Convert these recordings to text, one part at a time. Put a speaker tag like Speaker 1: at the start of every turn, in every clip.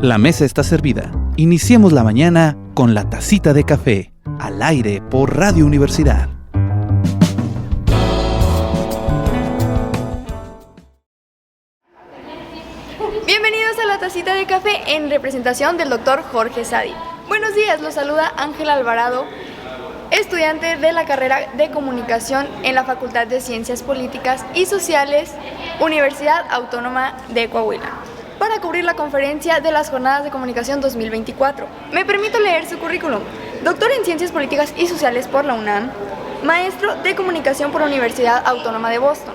Speaker 1: La mesa está servida. Iniciemos la mañana con la tacita de café, al aire por Radio Universidad.
Speaker 2: Bienvenidos a la tacita de café en representación del doctor Jorge Sadi. Buenos días, los saluda Ángela Alvarado, estudiante de la carrera de Comunicación en la Facultad de Ciencias Políticas y Sociales, Universidad Autónoma de Coahuila, para cubrir la conferencia de las Jornadas de Comunicación 2024. Me permito leer su currículum. Doctor en Ciencias Políticas y Sociales por la UNAM, maestro de Comunicación por la Universidad Autónoma de Boston,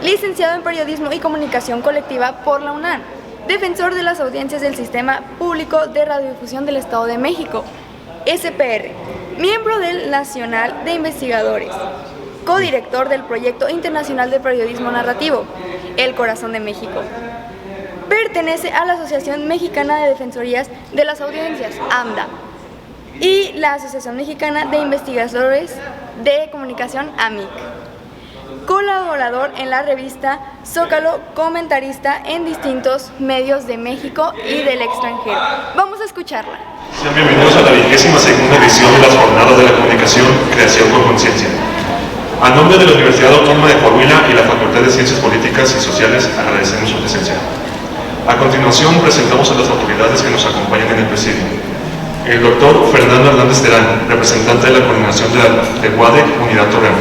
Speaker 2: licenciado en Periodismo y Comunicación Colectiva por la UNAM, defensor de las audiencias del Sistema Público de Radiodifusión del Estado de México, SPR, miembro del Nacional de Investigadores, codirector del Proyecto Internacional de Periodismo Narrativo, El Corazón de México. Pertenece a la Asociación Mexicana de Defensorías de las Audiencias, AMDA, y la Asociación Mexicana de Investigadores de Comunicación, AMIC. Colaborador en la revista Zócalo, comentarista en distintos medios de México y del extranjero. Vamos a escucharla.
Speaker 3: Sean bienvenidos a la 22ª edición de las Jornadas de la Comunicación, Creación con Conciencia. A nombre de la Universidad Autónoma de Coahuila y la Facultad de Ciencias Políticas y Sociales, agradecemos su presencia. A continuación, presentamos a las autoridades que nos acompañan en el presidio. El doctor Fernando Hernández Terán, representante de la coordinación de UADE, Unidad Torreón.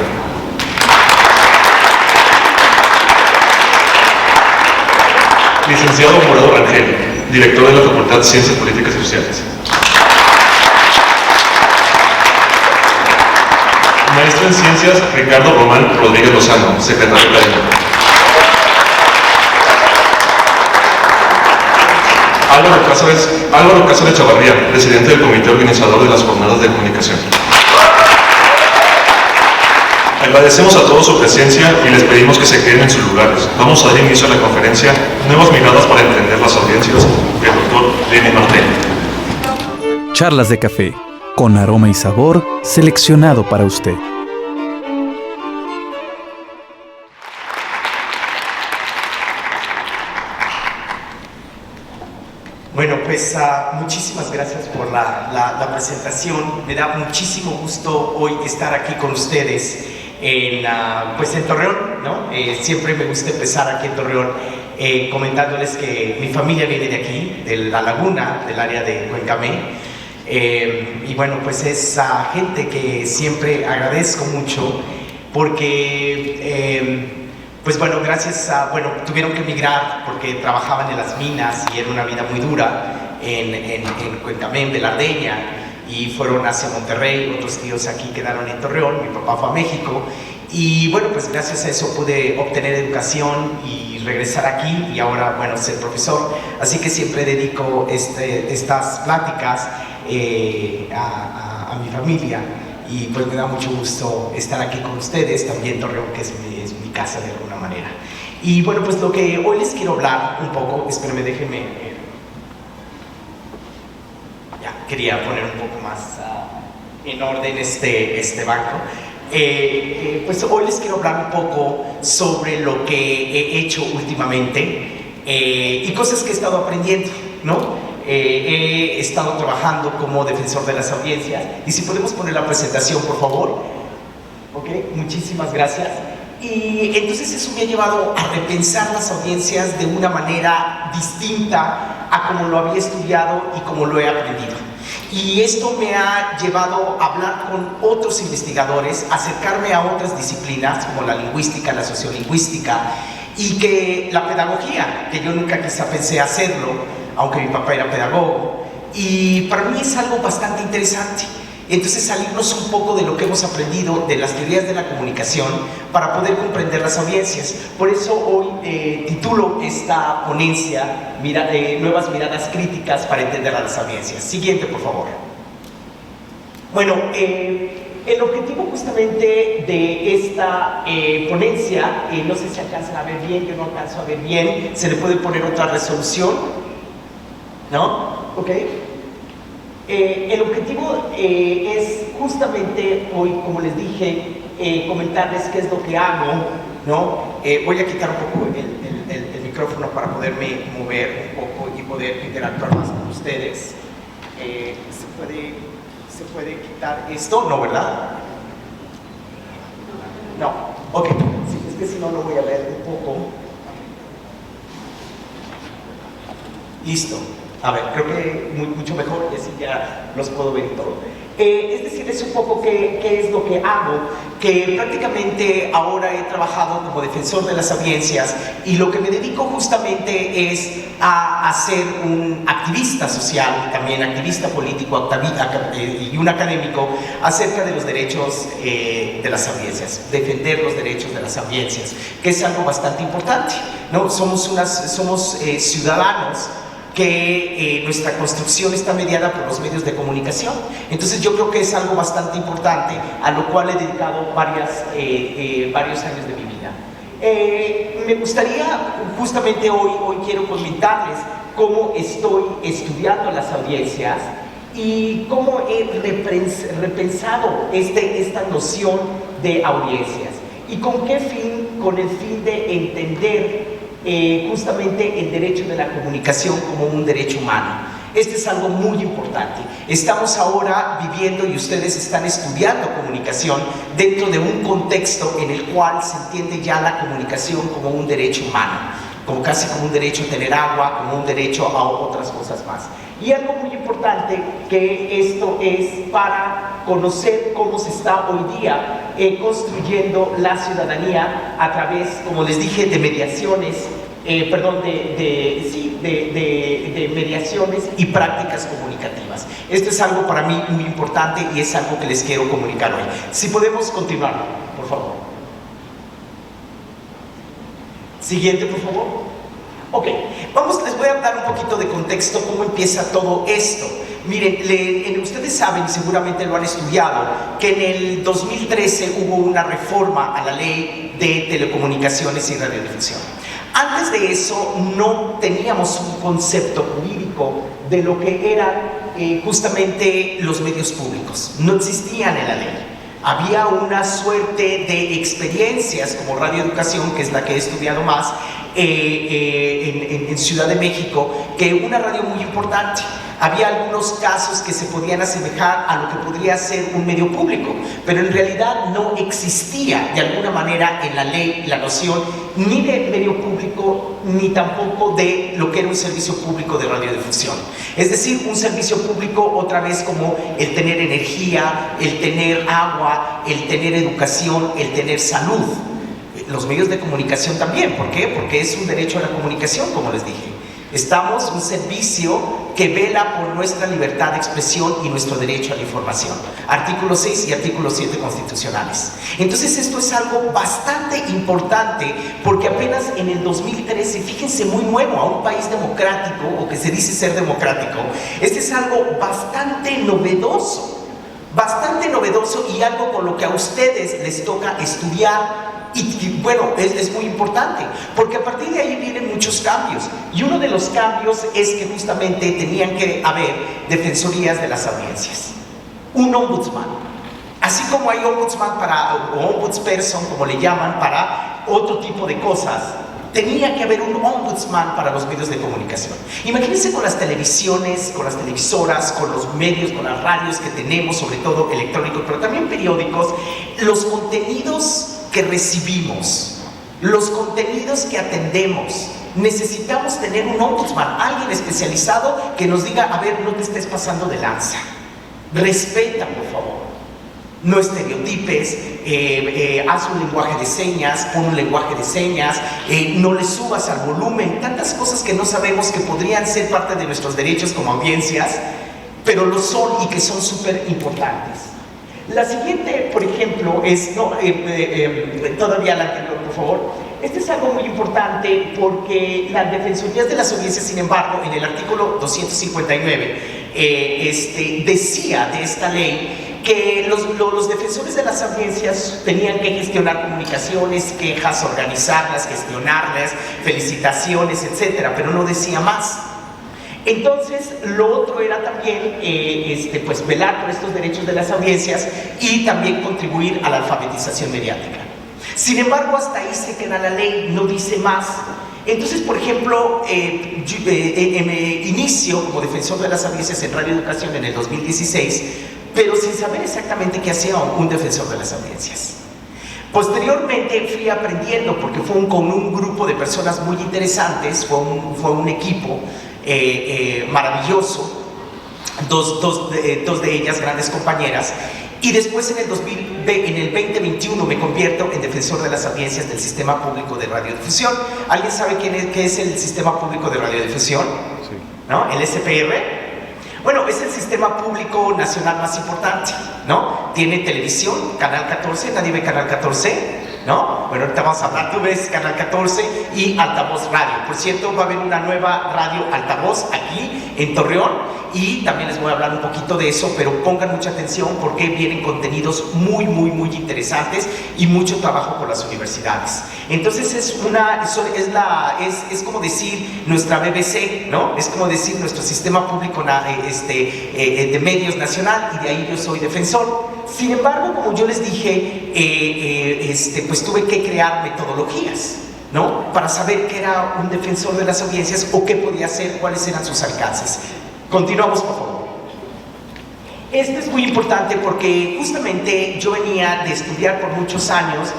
Speaker 3: Licenciado Morado Rangel, director de la Facultad de Ciencias Políticas y Sociales. Maestro en Ciencias, Ricardo Román Rodríguez Lozano, secretario académico. Álvaro Cáceres Chavarría, presidente del comité organizador de las Jornadas de Comunicación. Agradecemos a todos su presencia y les pedimos que se queden en sus lugares. Vamos a dar inicio a la conferencia Nuevas miradas para entender las audiencias del doctor Lenin Martel.
Speaker 1: Charlas de café, con aroma y sabor seleccionado para usted.
Speaker 4: Bueno, pues muchísimas gracias por la presentación. Me da muchísimo gusto hoy estar aquí con ustedes en Torreón, ¿no? Siempre me gusta empezar aquí en Torreón comentándoles que mi familia viene de aquí, de La Laguna, del área de Cuencamé. Y bueno, pues es gente que siempre agradezco mucho porque tuvieron que emigrar porque trabajaban en las minas y era una vida muy dura en Cuencamé, en Velardeña, y fueron hacia Monterrey. Otros tíos aquí quedaron en Torreón. Mi papá fue a México y bueno, pues gracias a eso pude obtener educación y regresar aquí y ahora, bueno, ser profesor. Así que siempre dedico estas pláticas a mi familia y pues me da mucho gusto estar aquí con ustedes, también Torreón, que es mi casa de alguna manera. Y bueno, pues lo que hoy les quiero hablar un poco, espérenme, déjenme, quería poner un poco más en orden este banco. Pues hoy les quiero hablar un poco sobre lo que he hecho últimamente y cosas que he estado aprendiendo, ¿no? He estado trabajando como defensor de las audiencias. Y si podemos poner la presentación, por favor. Ok, muchísimas gracias. Y entonces eso me ha llevado a repensar las audiencias de una manera distinta a como lo había estudiado y como lo he aprendido. Y esto me ha llevado a hablar con otros investigadores, acercarme a otras disciplinas como la lingüística, la sociolingüística y que la pedagogía, que yo nunca quizá pensé hacerlo, aunque mi papá era pedagogo, y para mí es algo bastante interesante. Entonces salirnos un poco de lo que hemos aprendido de las teorías de la comunicación para poder comprender las audiencias. Por eso hoy titulo esta ponencia Nuevas miradas críticas para entender a las audiencias. Siguiente, por favor. Bueno, el objetivo justamente de esta ponencia, no sé si alcanzan a ver bien, yo no alcanzo a ver bien, se le puede poner otra resolución, ¿no? Ok. El objetivo es justamente hoy, como les dije, comentarles qué es lo que hago, ¿no? Voy a quitar un poco el micrófono para poderme mover un poco y poder interactuar más con ustedes. ¿Se puede quitar esto? No, ¿verdad? No. Ok. Sí, es que si no lo voy a ver un poco. Listo. A ver, creo que mucho mejor y así ya los puedo ver y todo. Es decirles un poco qué es lo que hago, que prácticamente ahora he trabajado como defensor de las audiencias y lo que me dedico justamente es a ser un activista social y también activista político y un académico acerca de los derechos de las audiencias, defender los derechos de las audiencias, que es algo bastante importante, ¿no? Somos ciudadanos que nuestra construcción está mediada por los medios de comunicación. Entonces yo creo que es algo bastante importante a lo cual he dedicado varios años de mi vida. Me gustaría, justamente hoy quiero comentarles cómo estoy estudiando las audiencias y cómo he repensado esta noción de audiencias y con qué fin, con el fin de entender justamente el derecho de la comunicación como un derecho humano. Este es algo muy importante. Estamos ahora viviendo y ustedes están estudiando comunicación dentro de un contexto en el cual se entiende ya la comunicación como un derecho humano, como casi como un derecho a tener agua, como un derecho a otras cosas más. Y algo muy importante que esto es para conocer cómo se está hoy día construyendo la ciudadanía a través, como les dije, de mediaciones, de mediaciones y prácticas comunicativas. Esto es algo para mí muy importante y es algo que les quiero comunicar hoy. Si podemos continuar, por favor. Siguiente, por favor. Ok, les voy a dar un poquito de contexto, cómo empieza todo esto. Miren, ustedes saben, y seguramente lo han estudiado, que en el 2013 hubo una reforma a la ley de telecomunicaciones y radiodifusión. Antes de eso no teníamos un concepto jurídico de lo que eran justamente los medios públicos. No existían en la ley. Había una suerte de experiencias como radioeducación, que es la que he estudiado más, en Ciudad de México, que una radio muy importante. Había algunos casos que se podían asemejar a lo que podría ser un medio público, pero en realidad no existía de alguna manera en la ley la noción ni de medio público ni tampoco de lo que era un servicio público de radiodifusión. Es decir, un servicio público otra vez como el tener energía, el tener agua, el tener educación, el tener salud. Los medios de comunicación también. ¿Por qué? Porque es un derecho a la comunicación, como les dije. Estamos un servicio que vela por nuestra libertad de expresión y nuestro derecho a la información. Artículo 6 y artículo 7 constitucionales. Entonces esto es algo bastante importante porque apenas en el 2013, fíjense, muy nuevo a un país democrático o que se dice ser democrático, este es algo bastante novedoso y algo con lo que a ustedes les toca estudiar. Y bueno, es muy importante, porque a partir de ahí vienen muchos cambios. Y uno de los cambios es que justamente tenían que haber defensorías de las audiencias. Un ombudsman. Así como hay ombudsman o ombudsperson, como le llaman, para otro tipo de cosas, tenía que haber un ombudsman para los medios de comunicación. Imagínense con las televisiones, con las televisoras, con los medios, con las radios que tenemos, sobre todo electrónicos, pero también periódicos, los contenidos que recibimos, los contenidos que atendemos. Necesitamos tener un ombudsman, alguien especializado que nos diga, a ver, no te estés pasando de lanza, respeta, por favor, no estereotipes, haz un lenguaje de señas, pon un lenguaje de señas, no le subas al volumen, tantas cosas que no sabemos que podrían ser parte de nuestros derechos como audiencias, pero lo son y que son súper importantes. La siguiente, por ejemplo, es, todavía la anterior, por favor. Este es algo muy importante porque las defensorías de las audiencias, sin embargo, en el artículo 259, decía de esta ley que los defensores de las audiencias tenían que gestionar comunicaciones, quejas, organizarlas, gestionarlas, felicitaciones, etcétera, pero no decía más. Entonces, lo otro era también pues velar por estos derechos de las audiencias y también contribuir a la alfabetización mediática. Sin embargo, hasta ahí se queda la ley, no dice más. Entonces, por ejemplo, me inicio como defensor de las audiencias en Radio Educación en el 2016, pero sin saber exactamente qué hacía un defensor de las audiencias. Posteriormente fui aprendiendo, porque fue con un grupo de personas muy interesantes, fue un equipo maravilloso, dos de ellas grandes compañeras, y después en el 2021 me convierto en defensor de las audiencias del Sistema Público de Radiodifusión. ¿Alguien sabe qué es el Sistema Público de Radiodifusión? Sí. ¿No? ¿El SPR? Bueno, es el sistema público nacional más importante, ¿no? Tiene televisión, Canal 14, ¿nadie ve Canal 14? ¿No? Bueno, ahorita vamos a hablar, tú ves Canal 14 y Altavoz Radio. Por cierto, va a haber una nueva radio Altavoz aquí en Torreón y también les voy a hablar un poquito de eso, pero pongan mucha atención porque vienen contenidos muy interesantes y mucho trabajo con las universidades. Entonces es como decir nuestra BBC, ¿no? Es como decir nuestro sistema público de medios nacional, y de ahí yo soy defensor. Sin embargo, como yo les dije, pues tuve que crear metodologías, ¿no? Para saber qué era un defensor de las audiencias o qué podía hacer, cuáles eran sus alcances. Continuamos, por favor. Esto es muy importante porque justamente yo venía de estudiar por muchos años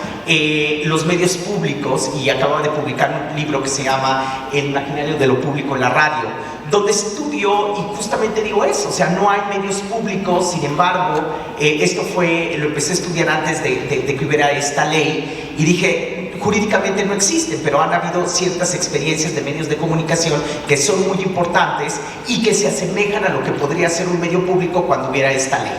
Speaker 4: los medios públicos y acababa de publicar un libro que se llama El imaginario de lo público en la radio, donde estudio y justamente digo eso, o sea, no hay medios públicos. Sin embargo, lo empecé a estudiar antes de que hubiera esta ley y dije, jurídicamente no existen, pero han habido ciertas experiencias de medios de comunicación que son muy importantes y que se asemejan a lo que podría ser un medio público cuando hubiera esta ley.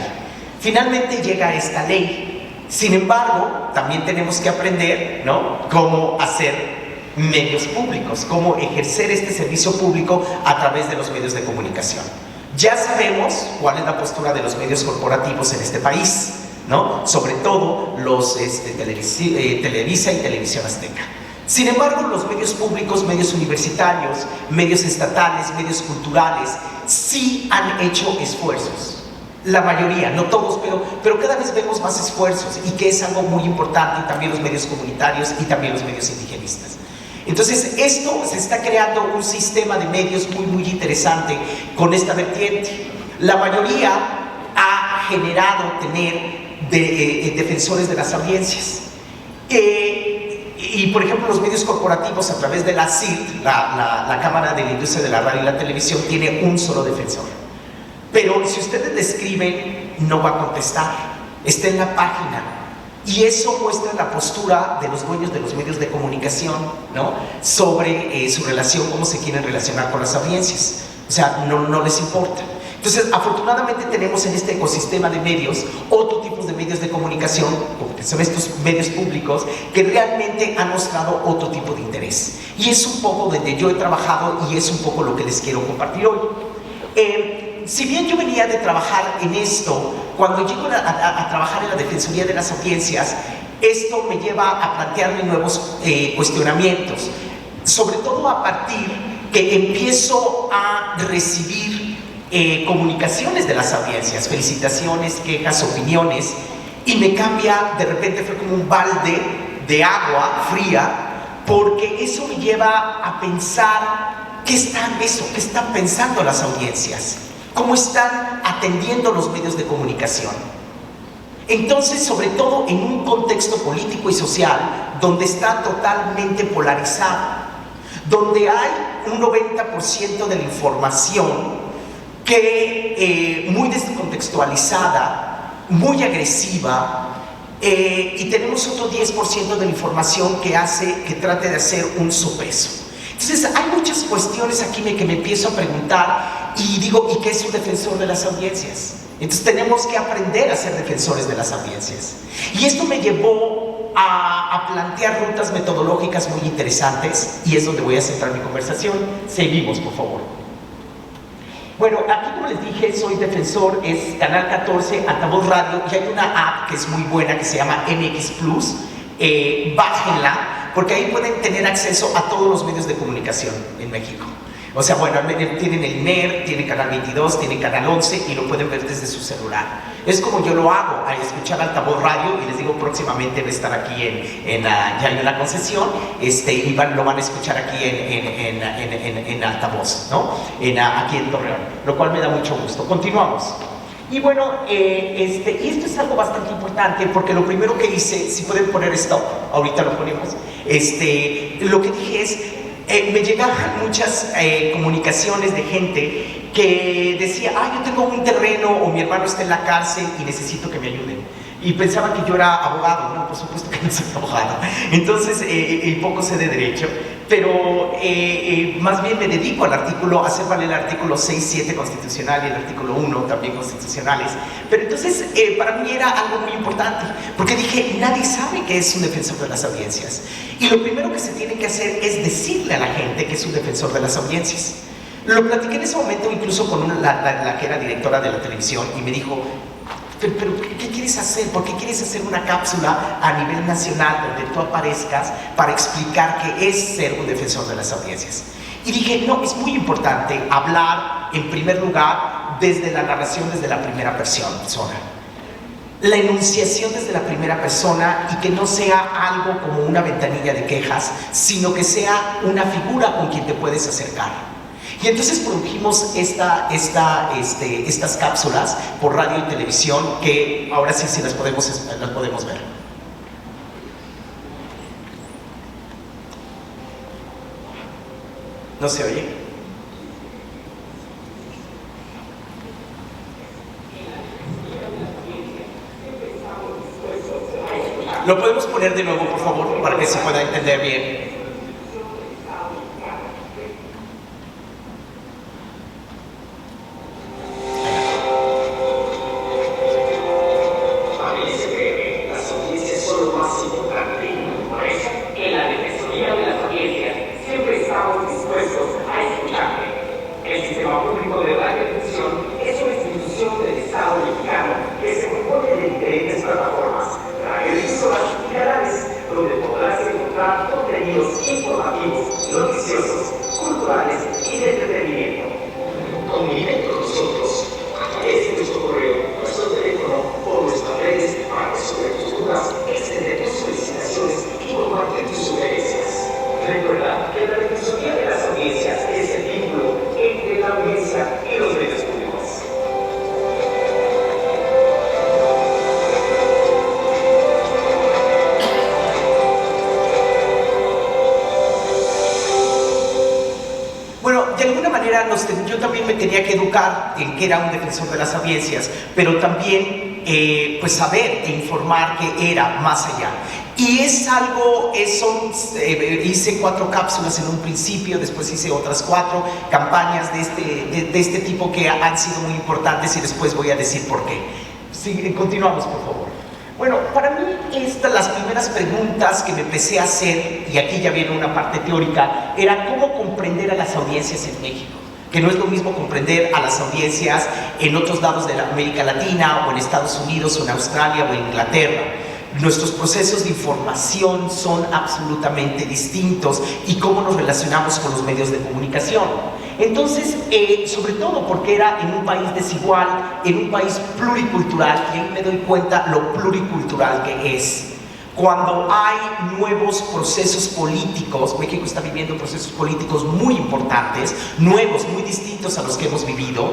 Speaker 4: Finalmente llega esta ley. Sin embargo, también tenemos que aprender, ¿no?, cómo hacer medios públicos, cómo ejercer este servicio público a través de los medios de comunicación. Ya sabemos cuál es la postura de los medios corporativos en este país, ¿no? Sobre todo los Televisa y Televisión Azteca. Sin embargo, los medios públicos, medios universitarios, medios estatales, medios culturales, sí han hecho esfuerzos. La mayoría, no todos, pero cada vez vemos más esfuerzos, y que es algo muy importante, y también los medios comunitarios y también los medios indigenistas. Entonces, se está creando un sistema de medios muy interesante con esta vertiente. La mayoría ha generado tener defensores de las audiencias. Y por ejemplo, los medios corporativos, a través de la CIRT, la Cámara de la Industria de la Radio y la Televisión, tiene un solo defensor. Pero si ustedes le escriben, no va a contestar, está en la página. Y eso muestra la postura de los dueños de los medios de comunicación, ¿no?, sobre su relación, cómo se quieren relacionar con las audiencias. O sea, no les importa. Entonces, afortunadamente tenemos en este ecosistema de medios otro tipo de medios de comunicación, como que son estos medios públicos, que realmente han mostrado otro tipo de interés. Y es un poco donde yo he trabajado y es un poco lo que les quiero compartir hoy. Si bien yo venía de trabajar en esto, cuando llego a trabajar en la Defensoría de las Audiencias, esto me lleva a plantearme nuevos cuestionamientos, sobre todo a partir que empiezo a recibir comunicaciones de las audiencias, felicitaciones, quejas, opiniones, y me cambia, de repente fue como un balde de agua fría, porque eso me lleva a pensar qué están pensando las audiencias, cómo están atendiendo los medios de comunicación. Entonces, sobre todo en un contexto político y social donde está totalmente polarizado, donde hay un 90% de la información que muy descontextualizada, muy agresiva, y tenemos otro 10% de la información que hace que trate de hacer un sopeso. Entonces hay muchas cuestiones aquí que me empiezo a preguntar y digo, ¿y qué es un defensor de las audiencias? Entonces tenemos que aprender a ser defensores de las audiencias. Y esto me llevó a plantear rutas metodológicas muy interesantes, y es donde voy a centrar mi conversación. Seguimos, por favor. Bueno, aquí, como les dije, soy defensor, es Canal 14, Altavoz Radio, y hay una app que es muy buena que se llama MX Plus. Bájenla, porque ahí pueden tener acceso a todos los medios de comunicación en México. O sea, bueno, tienen el INER, tienen Canal 22, tienen Canal 11 y lo pueden ver desde su celular. Es como yo lo hago, al escuchar Altavoz Radio, y les digo, próximamente va a estar aquí ya en la concesión, y lo van a escuchar aquí en Altavoz, ¿no? Aquí en Torreón, lo cual me da mucho gusto. Continuamos. Y bueno, y esto es algo bastante importante, porque lo primero que hice, si pueden poner stop, ahorita lo ponemos, lo que dije es, me llegaban muchas comunicaciones de gente que decía, yo tengo un terreno o mi hermano está en la cárcel y necesito que me ayuden. Y pensaban que yo era abogado. No, por supuesto que no soy abogado. Entonces, poco sé de derecho, pero más bien me dedico a hacer valer el artículo 6, 7 constitucional y el artículo 1 también constitucionales. Pero entonces, para mí era algo muy importante, porque dije, nadie sabe qué es un defensor de las audiencias. Y lo primero que se tiene que hacer es decirle a la gente que es un defensor de las audiencias. Lo platiqué en ese momento incluso con la que era directora de la televisión y me dijo, pero ¿qué quieres hacer? ¿Por qué quieres hacer una cápsula a nivel nacional donde tú aparezcas para explicar qué es ser un defensor de las audiencias? Y dije, no, es muy importante hablar en primer lugar desde la narración, desde la primera persona. La enunciación desde la primera persona y que no sea algo como una ventanilla de quejas, sino que sea una figura con quien te puedes acercar. Y entonces produjimos estas cápsulas por radio y televisión que ahora sí las podemos ver. ¿No se oye? ¿Lo podemos poner de nuevo, por favor, para que se pueda entender bien? Yo también me tenía que educar en que era un defensor de las audiencias, pero también pues saber e informar que era más allá. Y es algo, hice 4 cápsulas en un principio, después hice otras 4 campañas de este tipo que han sido muy importantes y después voy a decir por qué. Sí, continuamos, por favor. Bueno, para mí las primeras preguntas que me empecé a hacer, y aquí ya viene una parte teórica, era cómo comprender a las audiencias en México. Que no es lo mismo comprender a las audiencias en otros lados de América Latina o en Estados Unidos o en Australia o en Inglaterra. Nuestros procesos de información son absolutamente distintos y cómo nos relacionamos con los medios de comunicación. Entonces, sobre todo porque era en un país desigual, en un país pluricultural, y ahí me doy cuenta lo pluricultural que es. Cuando hay nuevos procesos políticos, México está viviendo procesos políticos muy importantes, nuevos, muy distintos a los que hemos vivido,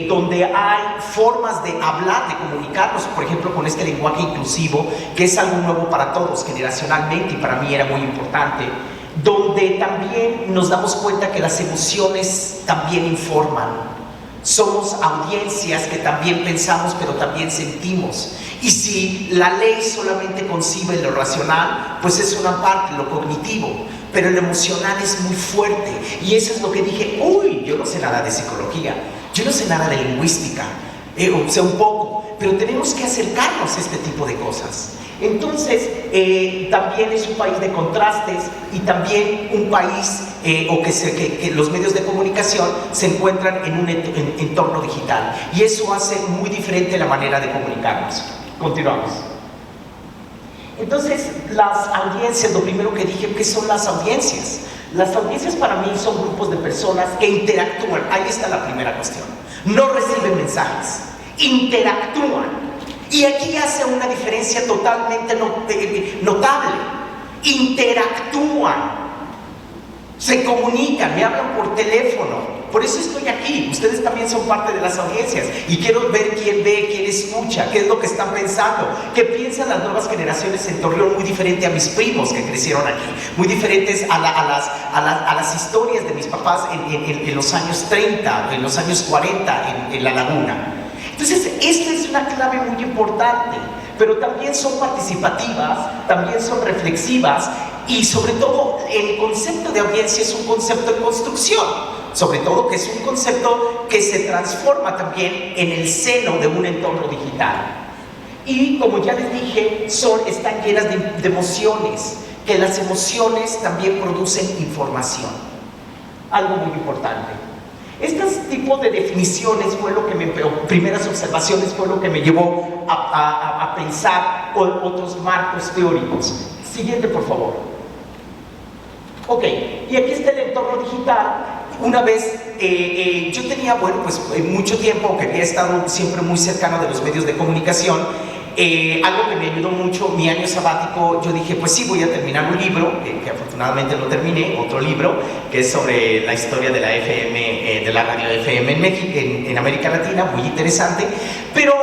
Speaker 4: donde hay formas de hablar, de comunicarnos, por ejemplo, con este lenguaje inclusivo, que es algo nuevo para todos, generacionalmente, y para mí era muy importante, donde también nos damos cuenta que las emociones también informan. Somos audiencias que también pensamos, pero también sentimos. Y si la ley solamente concibe lo racional, pues es una parte, lo cognitivo, pero lo emocional es muy fuerte. Y eso es lo que dije, yo no sé nada de psicología, yo no sé nada de lingüística, o sea, un poco, pero tenemos que acercarnos a este tipo de cosas. Entonces, también es un país de contrastes y también un país que los medios de comunicación se encuentran en un entorno digital, y eso hace muy diferente la manera de comunicarnos. Continuamos. Entonces, las audiencias, lo primero que dije, ¿qué son las audiencias? Las audiencias para mí son grupos de personas que interactúan. Ahí está la primera cuestión. No reciben mensajes, interactúan. Y aquí hace una diferencia totalmente notable. Interactúan, se comunican, me hablan por teléfono. Por eso estoy aquí. Ustedes también son parte de las audiencias y quiero ver quién ve, quién escucha, qué es lo que están pensando, qué piensan las nuevas generaciones en Torreón, muy diferente a mis primos que crecieron aquí, muy diferentes a las historias de mis papás en los años 30, en los años 40 en La Laguna. Entonces, esta es una clave muy importante, pero también son participativas, también son reflexivas y sobre todo el concepto de audiencia es un concepto de construcción. Sobre todo que es un concepto que se transforma también en el seno de un entorno digital. Y como ya les dije, están llenas de emociones, que las emociones también producen información. Algo muy importante. Este tipo de definiciones fue lo que primeras observaciones fue lo que me llevó a pensar otros marcos teóricos. Siguiente, por favor. Ok, y aquí está el entorno digital. Una vez, yo tenía, mucho tiempo que había estado siempre muy cercano de los medios de comunicación, algo que me ayudó mucho, mi año sabático, yo dije, pues sí, voy a terminar un libro, que afortunadamente lo terminé, otro libro, que es sobre la historia de la FM, de la radio FM en México, en América Latina, muy interesante, pero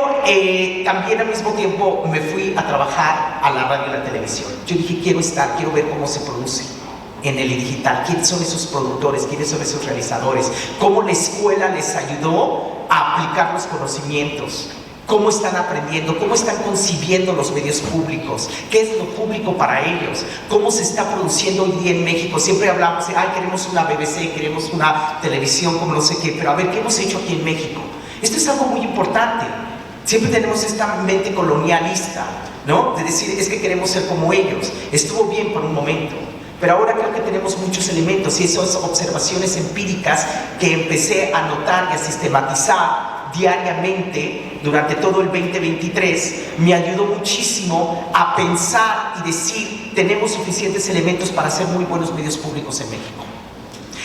Speaker 4: también al mismo tiempo me fui a trabajar a la radio y la televisión. Yo dije, quiero ver cómo se produce en el digital, quiénes son esos productores, quiénes son esos realizadores, cómo la escuela les ayudó a aplicar los conocimientos, cómo están aprendiendo, cómo están concibiendo los medios públicos, qué es lo público para ellos, cómo se está produciendo hoy día en México. Siempre hablamos de, queremos una BBC, queremos una televisión, como no sé qué, pero a ver, ¿qué hemos hecho aquí en México? Esto es algo muy importante. Siempre tenemos esta mente colonialista, ¿no? De decir, es que queremos ser como ellos. Estuvo bien por un momento, pero ahora creo que tenemos muchos elementos y esas observaciones empíricas que empecé a notar y a sistematizar diariamente durante todo el 2023 me ayudó muchísimo a pensar y decir, tenemos suficientes elementos para hacer muy buenos medios públicos en México.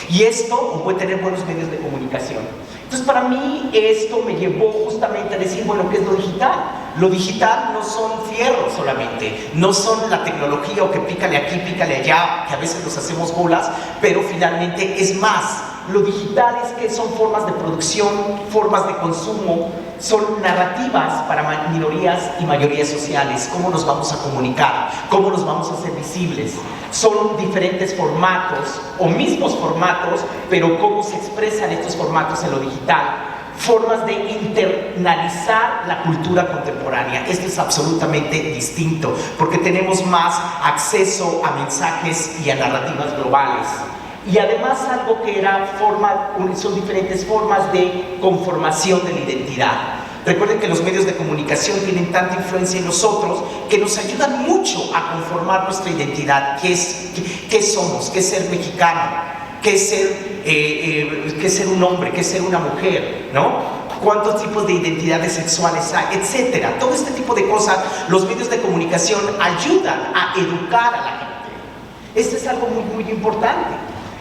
Speaker 4: Y esto puede tener buenos medios de comunicación. Entonces, para mí esto me llevó justamente a decir, bueno, ¿qué es lo digital? Lo digital no son fierros solamente, no son la tecnología o que pícale aquí, pícale allá, que a veces nos hacemos bolas, pero finalmente es más. Lo digital es que son formas de producción, formas de consumo, son narrativas para minorías y mayorías sociales, cómo nos vamos a comunicar, cómo nos vamos a hacer visibles. Son diferentes formatos o mismos formatos, pero cómo se expresan estos formatos en lo digital. Formas de internalizar la cultura contemporánea. Esto es absolutamente distinto, porque tenemos más acceso a mensajes y a narrativas globales. Y además algo que son diferentes formas de conformación de la identidad. Recuerden que los medios de comunicación tienen tanta influencia en nosotros que nos ayudan mucho a conformar nuestra identidad. ¿Qué somos? ¿Qué es ser mexicano? ¿Qué es ser un hombre? ¿Qué es ser una mujer? ¿No? ¿Cuántos tipos de identidades sexuales hay? Etcétera. Todo este tipo de cosas, los medios de comunicación ayudan a educar a la gente. Esto es algo muy, muy importante.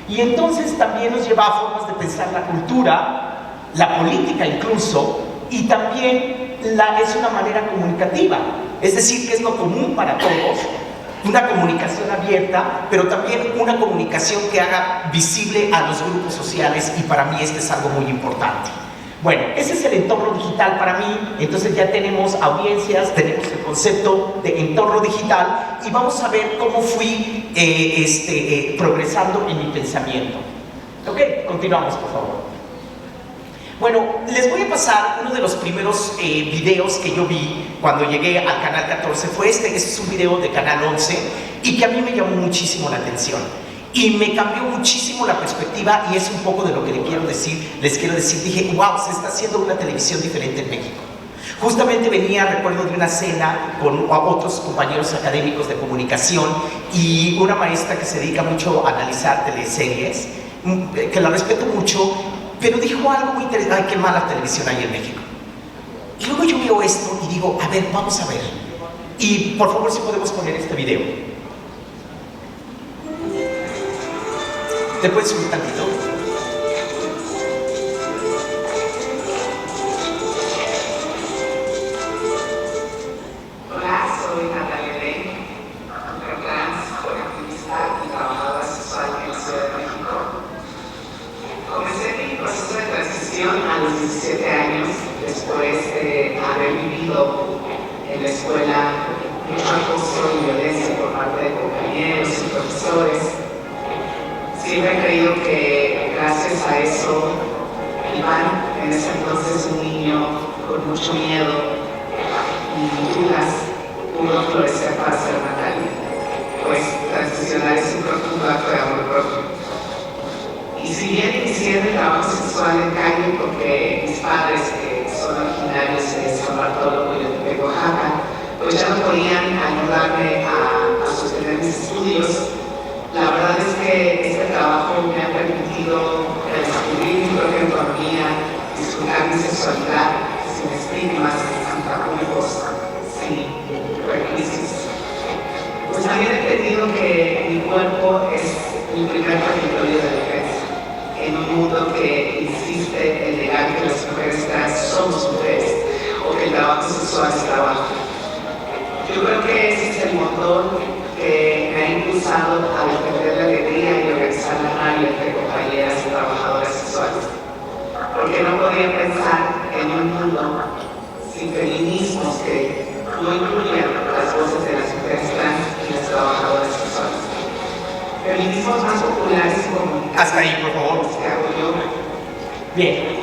Speaker 4: Y entonces también nos lleva a formas de pensar la cultura, la política incluso, y también es una manera comunicativa, es decir, que es lo común para todos, una comunicación abierta, pero también una comunicación que haga visible a los grupos sociales, y para mí este es algo muy importante. Bueno, ese es el entorno digital para mí. Entonces ya tenemos audiencias, tenemos el concepto de entorno digital y vamos a ver cómo fui progresando en mi pensamiento. Ok, continuamos por favor. Bueno, les voy a pasar uno de los primeros videos que yo vi cuando llegué al canal 14. Fue este es un video de canal 11 y que a mí me llamó muchísimo la atención. Y me cambió muchísimo la perspectiva y es un poco de lo que les quiero decir. Dije, wow, se está haciendo una televisión diferente en México. Justamente recuerdo de una cena con otros compañeros académicos de comunicación y una maestra que se dedica mucho a analizar teleseries, que la respeto mucho, pero dijo algo muy interesante. Ay, qué mala televisión hay en México. Y luego yo veo esto y digo, a ver, vamos a ver. Y por favor, si podemos poner este video. ¿Le puedes subir tantito?
Speaker 5: Hola, soy Natalia Ley, mujer trans, activista y trabajadora sexual en la Ciudad de México. Comencé mi proceso de transición a los 17 años, después de haber vivido en la escuela mucho acoso y violencia por parte de compañeros y profesores. Siempre he creído que gracias a eso, Iván, en ese entonces un niño con mucho miedo y dudas, pudo florecer para ser Natalia, pues transicionar es un profundo acto de amor propio. Y si bien inicié en el trabajo sexual en calle porque mis padres, que son originarios de San Bartolo de Oaxaca, pues ya no podían ayudarme a sostener mis estudios, la verdad es que este trabajo me ha permitido descubrir mi propia autonomía, disfrutar mi sexualidad sin estigmas, sin tabúes, sin prejuicios. Pues también he entendido que mi cuerpo es mi primer territorio de defensa, en un mundo que insiste en negar que las mujeres trans somos mujeres o que el trabajo sexual es trabajo. Yo creo que ese es el motor que me ha impulsado a defender la alegría y organizar la radio entre compañeras y trabajadoras sexuales. Porque no podía pensar en un mundo sin feminismos que no incluyan las voces de las mujeres trans y las trabajadoras sexuales. Feminismos más populares y comunitarios.
Speaker 4: Hasta ahí, por favor.
Speaker 5: Que hago yo.
Speaker 4: Bien,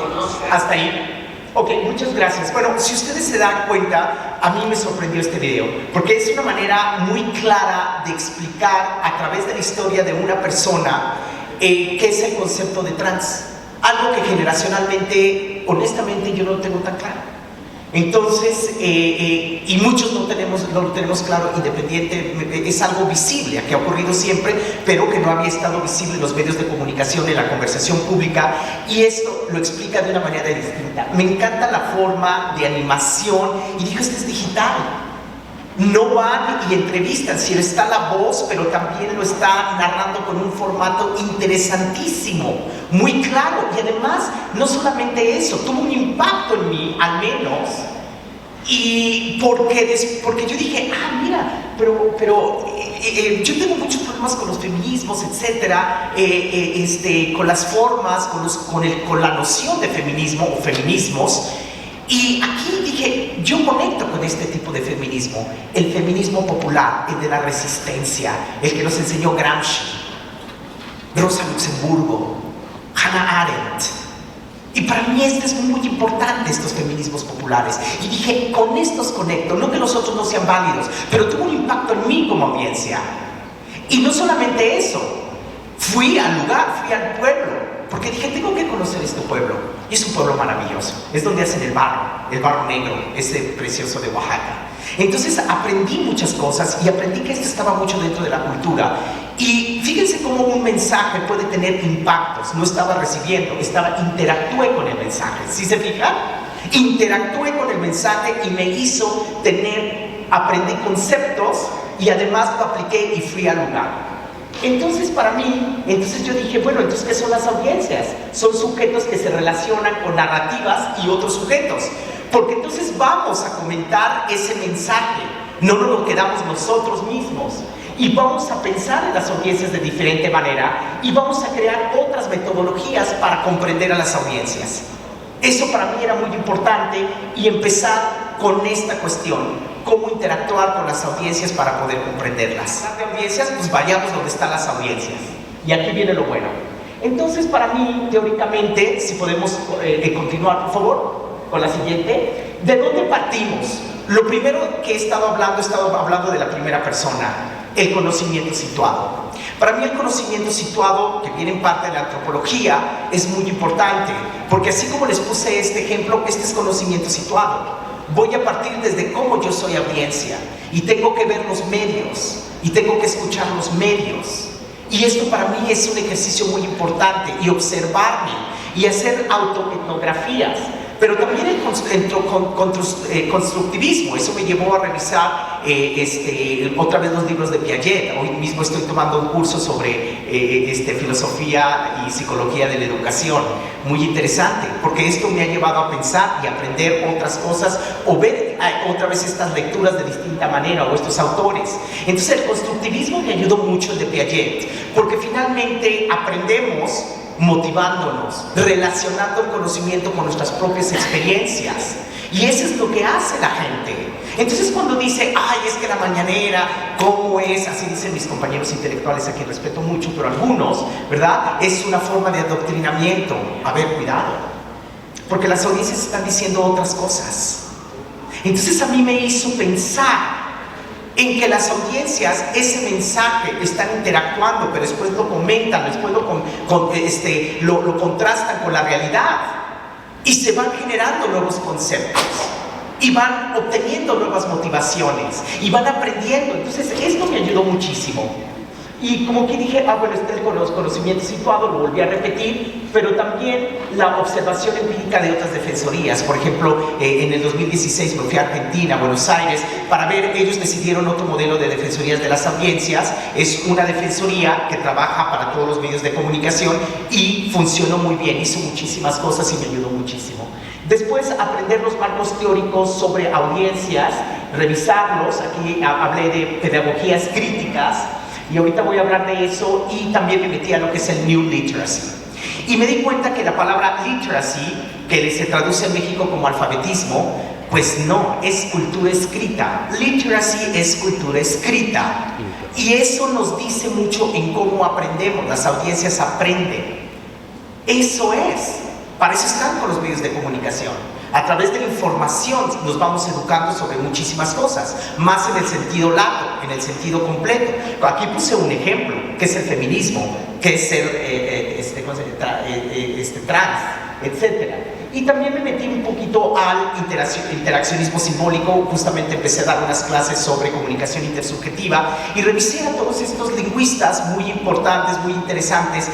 Speaker 4: hasta ahí. Ok, muchas gracias. Bueno, si ustedes se dan cuenta, a mí me sorprendió este video, porque es una manera muy clara de explicar a través de la historia de una persona qué es el concepto de trans. Algo que generacionalmente, honestamente, yo no tengo tan claro. Entonces, y muchos no lo tenemos claro, independiente, es algo visible, que ha ocurrido siempre, pero que no había estado visible en los medios de comunicación, en la conversación pública, y esto lo explica de una manera distinta. Me encanta la forma de animación, y dijo, esto es digital. No van y entrevistan, si está la voz, pero también lo está narrando con un formato interesantísimo, muy claro, y además, no solamente eso, tuvo un impacto en mí, al menos, y porque yo dije, mira, pero yo tengo muchos problemas con los feminismos, etcétera, con las formas, con la noción de feminismo o feminismos. Y aquí dije, yo conecto con este tipo de feminismo, el feminismo popular, el de la resistencia, el que nos enseñó Gramsci, Rosa Luxemburgo, Hannah Arendt. Y para mí es muy importante, estos feminismos populares. Y dije, con estos conecto, no que los otros no sean válidos, pero tuvo un impacto en mí como audiencia. Y no solamente eso, fui al lugar, fui al pueblo, porque dije, tengo que conocer este pueblo. Y es un pueblo maravilloso. Es donde hacen el barro negro, ese precioso de Oaxaca. Entonces aprendí muchas cosas y aprendí que esto estaba mucho dentro de la cultura. Y fíjense cómo un mensaje puede tener impactos. No estaba recibiendo, interactué con el mensaje. ¿Sí se fijan? Interactué con el mensaje y me hizo aprendí conceptos y además lo apliqué y fui al lugar. Entonces yo dije, bueno, entonces ¿qué son las audiencias? Son sujetos que se relacionan con narrativas y otros sujetos, porque entonces vamos a comentar ese mensaje, no nos lo quedamos nosotros mismos, y vamos a pensar en las audiencias de diferente manera, y vamos a crear otras metodologías para comprender a las audiencias. Eso para mí era muy importante, y empezar con esta cuestión. Cómo interactuar con las audiencias para poder comprenderlas. Las audiencias, pues vayamos donde están las audiencias. Y aquí viene lo bueno. Entonces, para mí, teóricamente, si podemos continuar, por favor, con la siguiente. ¿De dónde partimos? Lo primero que he estado hablando de la primera persona, el conocimiento situado. Para mí el conocimiento situado, que viene en parte de la antropología, es muy importante, porque así como les puse este ejemplo, este es conocimiento situado. Voy a partir desde cómo yo soy audiencia y tengo que ver los medios y tengo que escuchar los medios, y esto para mí es un ejercicio muy importante, y observarme y hacer autoetnografías. pero también el constructivismo. Eso me llevó a revisar otra vez los libros de Piaget. Hoy mismo estoy tomando un curso sobre filosofía y psicología de la educación, muy interesante, porque esto me ha llevado a pensar y aprender otras cosas, o ver otra vez estas lecturas de distinta manera, o estos autores. Entonces el constructivismo me ayudó mucho, el de Piaget, porque finalmente aprendemos motivándonos, relacionando el conocimiento con nuestras propias experiencias, y eso es lo que hace la gente. Entonces cuando dice, ay, es que la mañanera, ¿cómo es? Así dicen mis compañeros intelectuales, a quien respeto mucho, pero algunos, ¿verdad? Es una forma de adoctrinamiento. A ver, cuidado, porque las audiencias están diciendo otras cosas. Entonces a mí me hizo pensar en que las audiencias, ese mensaje, están interactuando, pero después lo comentan, después lo contrastan con la realidad, y se van generando nuevos conceptos, y van obteniendo nuevas motivaciones, y van aprendiendo. Entonces esto me ayudó muchísimo. Y como que dije, bueno, está el conocimiento situado, lo volví a repetir, pero también la observación empírica de otras defensorías. Por ejemplo, en el 2016 me fui a Argentina, a Buenos Aires, para ver, ellos decidieron otro modelo de defensorías de las audiencias. Es una defensoría que trabaja para todos los medios de comunicación y funcionó muy bien, hizo muchísimas cosas y me ayudó muchísimo. Después, aprender los marcos teóricos sobre audiencias, revisarlos. Aquí hablé de pedagogías críticas, y ahorita voy a hablar de eso, y también me metí a lo que es el New Literacy. Y me di cuenta que la palabra literacy, que se traduce en México como alfabetismo, pues no, es cultura escrita. Literacy es cultura escrita. Y eso nos dice mucho en cómo aprendemos, las audiencias aprenden. Eso es. Para eso están con los medios de comunicación. A través de la información nos vamos educando sobre muchísimas cosas, más en el sentido lato, en el sentido completo. Aquí puse un ejemplo, que es el feminismo, que es ser trans, etc. Y también me metí un poquito al interaccionismo simbólico. Justamente empecé a dar unas clases sobre comunicación intersubjetiva y revisé a todos estos lingüistas muy importantes, muy interesantes,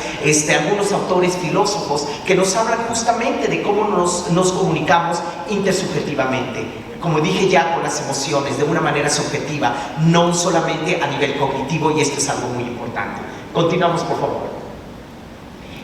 Speaker 4: algunos autores, filósofos, que nos hablan justamente de cómo nos comunicamos intersubjetivamente. Como dije ya, con las emociones, de una manera subjetiva, no solamente a nivel cognitivo, y esto es algo muy importante. Continuamos, por favor.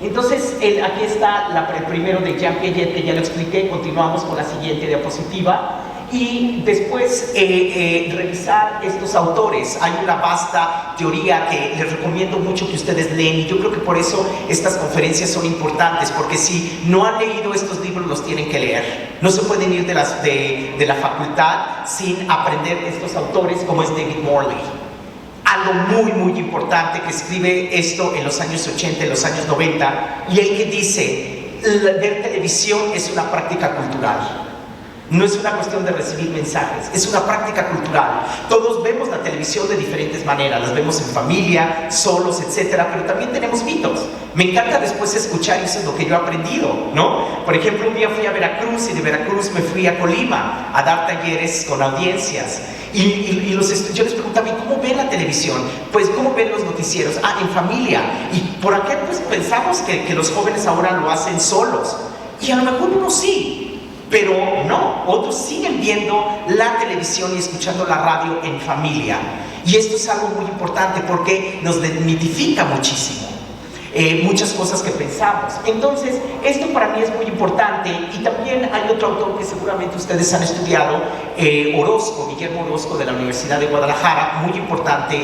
Speaker 4: Entonces, aquí está el primero de Jean Piaget, que ya lo expliqué. Continuamos con la siguiente diapositiva. Y después revisar estos autores. Hay una vasta teoría que les recomiendo mucho que ustedes leen, y yo creo que por eso estas conferencias son importantes, porque si no han leído estos libros, los tienen que leer. No se pueden ir de la facultad sin aprender estos autores, como es David Morley. Algo muy, muy importante, que escribe esto en los años 80, en los años 90, y él que dice, ver televisión es una práctica cultural. No es una cuestión de recibir mensajes, es una práctica cultural. Todos vemos la televisión de diferentes maneras, las vemos en familia, solos, etcétera, pero también tenemos mitos. Me encanta después escuchar, y eso es lo que yo he aprendido, ¿no? Por ejemplo, un día fui a Veracruz, y de Veracruz me fui a Colima a dar talleres con audiencias. Y yo les preguntaba, ¿y cómo ven la televisión? Pues, ¿cómo ven los noticieros? En familia. Y por acá, pues, pensamos que los jóvenes ahora lo hacen solos. Y a lo mejor uno sí, pero no, otros siguen viendo la televisión y escuchando la radio en familia. Y esto es algo muy importante, porque nos desmitifica muchísimo muchas cosas que pensamos. Entonces, esto para mí es muy importante. Y también hay otro autor que seguramente ustedes han estudiado, Orozco, Guillermo Orozco, de la Universidad de Guadalajara, muy importante,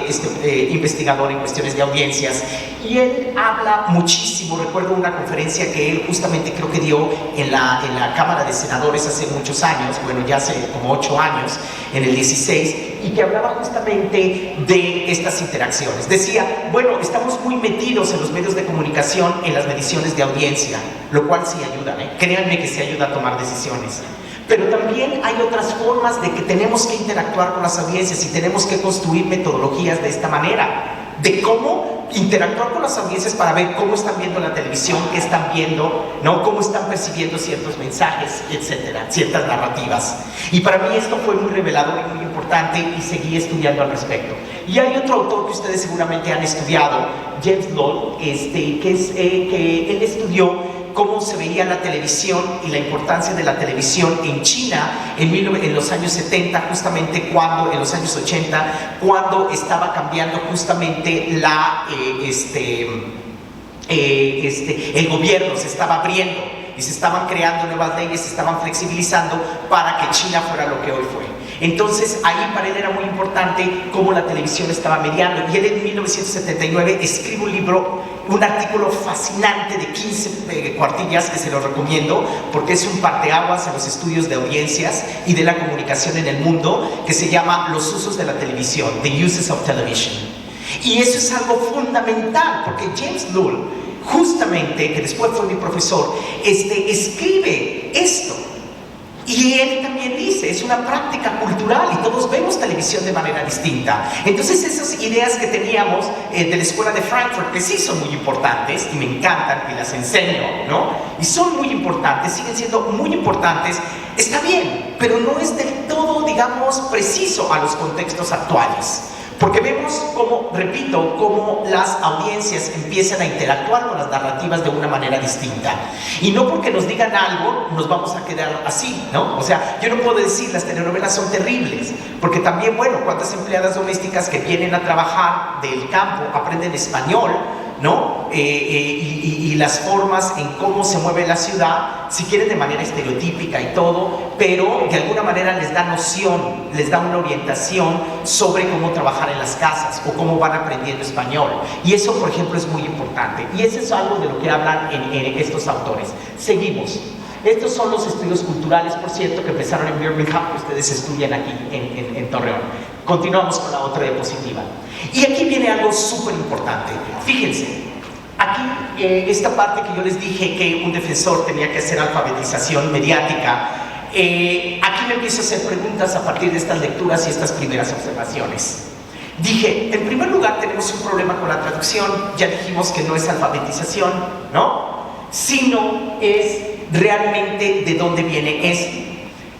Speaker 4: investigador en cuestiones de audiencias, y él habla muchísimo. Recuerdo una conferencia que él justamente creo que dio en la Cámara de Senadores hace muchos años, bueno, ya hace como 8 años, en el 16, y que hablaba justamente de estas interacciones. Decía, bueno, estamos muy metidos en los medios de comunicación, en las mediciones de audiencia, lo cual sí ayuda, créanme que sí ayuda a tomar decisiones. Pero también hay otras formas de que tenemos que interactuar con las audiencias, y tenemos que construir metodologías de esta manera, de cómo interactuar con las audiencias para ver cómo están viendo la televisión, qué están viendo, ¿no? Cómo están percibiendo ciertos mensajes, etcétera, ciertas narrativas. Y para mí esto fue muy revelador y muy importante, y seguí estudiando al respecto. Y hay otro autor que ustedes seguramente han estudiado, James Lowe, que él estudió cómo se veía la televisión y la importancia de la televisión en China en los años 70, justamente cuando, en los años 80, cuando estaba cambiando justamente el gobierno, se estaba abriendo y se estaban creando nuevas leyes, se estaban flexibilizando para que China fuera lo que hoy fue. Entonces ahí para él era muy importante cómo la televisión estaba mediando, y él en 1979 escribe un libro, un artículo fascinante de 15 cuartillas que se lo recomiendo porque es un parteaguas en los estudios de audiencias y de la comunicación en el mundo, que se llama Los usos de la televisión, The Uses of Television. Y eso es algo fundamental porque James Lull, justamente, que después fue mi profesor, escribe esto. Y él también dice, es una práctica cultural y todos vemos televisión de manera distinta. Entonces esas ideas que teníamos de la escuela de Frankfurt, que sí son muy importantes y me encantan y las enseño, ¿no? Y son muy importantes, siguen siendo muy importantes, está bien, pero no es del todo, digamos, preciso a los contextos actuales. Porque vemos cómo, repito, cómo las audiencias empiezan a interactuar con las narrativas de una manera distinta. Y no porque nos digan algo, nos vamos a quedar así, ¿no? O sea, yo no puedo decir las telenovelas son terribles, porque también, bueno, cuántas empleadas domésticas que vienen a trabajar del campo aprenden español, ¿no? Y las formas en cómo se mueve la ciudad, si quieren de manera estereotípica y todo, pero de alguna manera les da noción, les da una orientación sobre cómo trabajar en las casas o cómo van aprendiendo español. Y eso, por ejemplo, es muy importante. Y eso es algo de lo que hablan en estos autores. Seguimos. Estos son los estudios culturales, por cierto, que empezaron en Birmingham, que ustedes estudian aquí en Torreón. Continuamos con la otra diapositiva. Y aquí viene algo súper importante. Fíjense, aquí esta parte que yo les dije que un defensor tenía que hacer alfabetización mediática, aquí me empiezo a hacer preguntas a partir de estas lecturas y estas primeras observaciones. Dije, en primer lugar tenemos un problema con la traducción, ya dijimos que no es alfabetización, ¿no? Sino es realmente de dónde viene esto.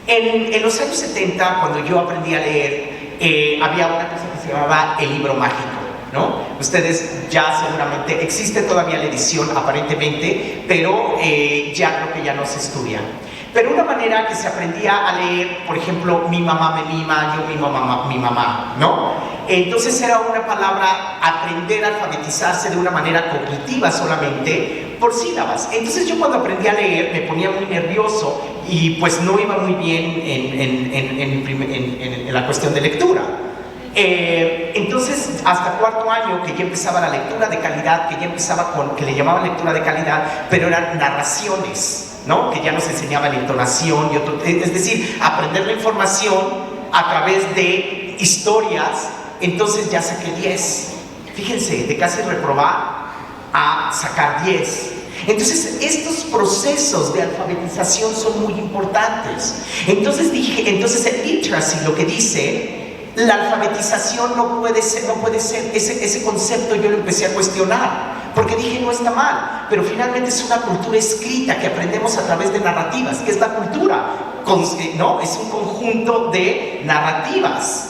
Speaker 4: En los años 70, cuando yo aprendí a leer, había una cosa que se llamaba el libro mágico, ¿no? Ustedes ya seguramente, existe todavía la edición aparentemente, pero ya creo que ya no se estudia. Pero una manera que se aprendía a leer, por ejemplo, mi mamá me mima, yo mimo mi mamá, ¿no? Entonces era una palabra, aprender a alfabetizarse de una manera cognitiva solamente, por sílabas. Entonces yo cuando aprendí a leer me ponía muy nervioso y pues no iba muy bien en la cuestión de lectura. Entonces hasta cuarto año que ya empezaba la lectura de calidad, que ya empezaba con, que le llamaban lectura de calidad, pero eran narraciones, ¿no? Que ya nos enseñaba la entonación y otro, es decir, aprender la información a través de historias. Entonces ya saqué 10. Fíjense, de casi reprobar a sacar 10. Entonces estos procesos de alfabetización son muy importantes. Entonces el literacy lo que dice, la alfabetización no puede ser, ese concepto yo lo empecé a cuestionar, porque dije no está mal, pero finalmente es una cultura escrita que aprendemos a través de narrativas. ¿Qué es la cultura? No, es un conjunto de narrativas,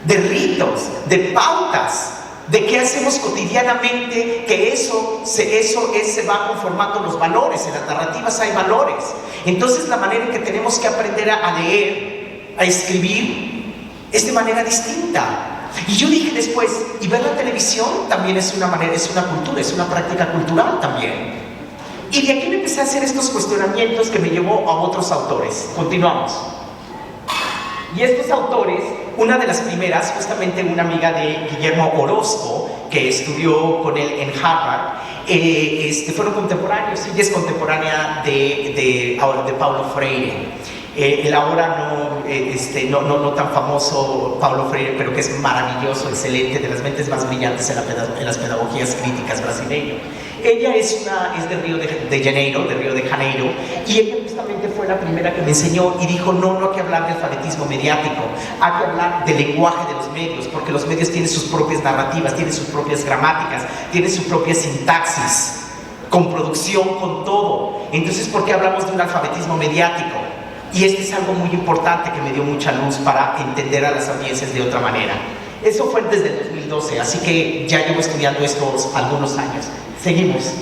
Speaker 4: de ritos, de pautas, de qué hacemos cotidianamente, que eso se va conformando los valores. En las narrativas hay valores. Entonces la manera en que tenemos que aprender a leer, a escribir, es de manera distinta. Y yo dije después, y ver la televisión también es una manera, es una cultura, es una práctica cultural también. Y de aquí me empecé a hacer estos cuestionamientos que me llevó a otros autores. Continuamos. Y estos autores, una de las primeras, justamente una amiga de Guillermo Orozco, que estudió con él en Harvard, fueron contemporáneos. Ella es contemporánea de Paulo Freire. El ahora no tan famoso Paulo Freire, pero que es maravilloso, excelente, de las mentes más brillantes en las pedagogías críticas brasileño. Ella es de Río de Janeiro, y ella justamente fue la primera que me enseñó y dijo, no hay que hablar de alfabetismo mediático, hay que hablar del lenguaje de los medios, porque los medios tienen sus propias narrativas, tienen sus propias gramáticas, tienen su propia sintaxis, con producción, con todo. Entonces, ¿por qué hablamos de un alfabetismo mediático? Y es algo muy importante que me dio mucha luz para entender a las audiencias de otra manera. Eso fue desde el 2012, así que ya llevo estudiando esto algunos años. Seguimos.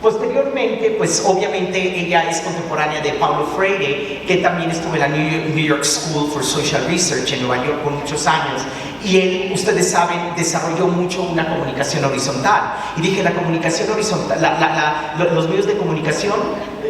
Speaker 4: Posteriormente, pues obviamente ella es contemporánea de Paulo Freire, que también estuvo en la New York School for Social Research en Nueva York por muchos años. Y él, ustedes saben, desarrolló mucho una comunicación horizontal. Y dije, la comunicación horizontal, los medios de comunicación,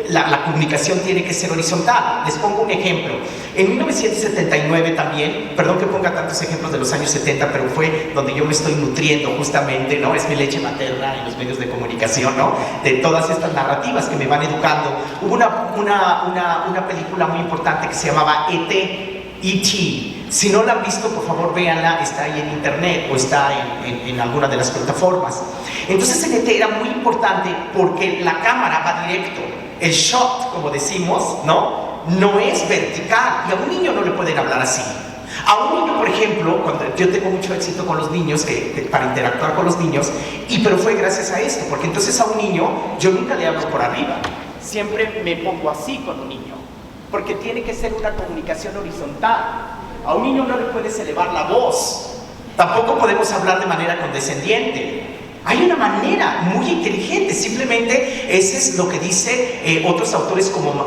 Speaker 4: la comunicación tiene que ser horizontal. Les pongo un ejemplo. En 1979 también, perdón que ponga tantos ejemplos de los años 70, pero fue donde yo me estoy nutriendo justamente, ¿no? Es mi leche materna en los medios de comunicación, ¿no? De todas estas narrativas que me van educando. Hubo una película muy importante que se llamaba E.T. Si no la han visto, por favor véanla, está ahí en internet o está en alguna de las plataformas. Entonces el ET era muy importante porque la cámara va directo. El shot, como decimos, no es vertical, y a un niño no le pueden hablar así. A un niño, por ejemplo, cuando yo tengo mucho éxito con los niños, para interactuar con los niños, pero fue gracias a esto, porque entonces a un niño yo nunca le hablo por arriba, siempre me pongo así con un niño, porque tiene que ser una comunicación horizontal. A un niño no le puedes elevar la voz, tampoco podemos hablar de manera condescendiente. Hay una manera muy inteligente, simplemente ese es lo que dice otros autores como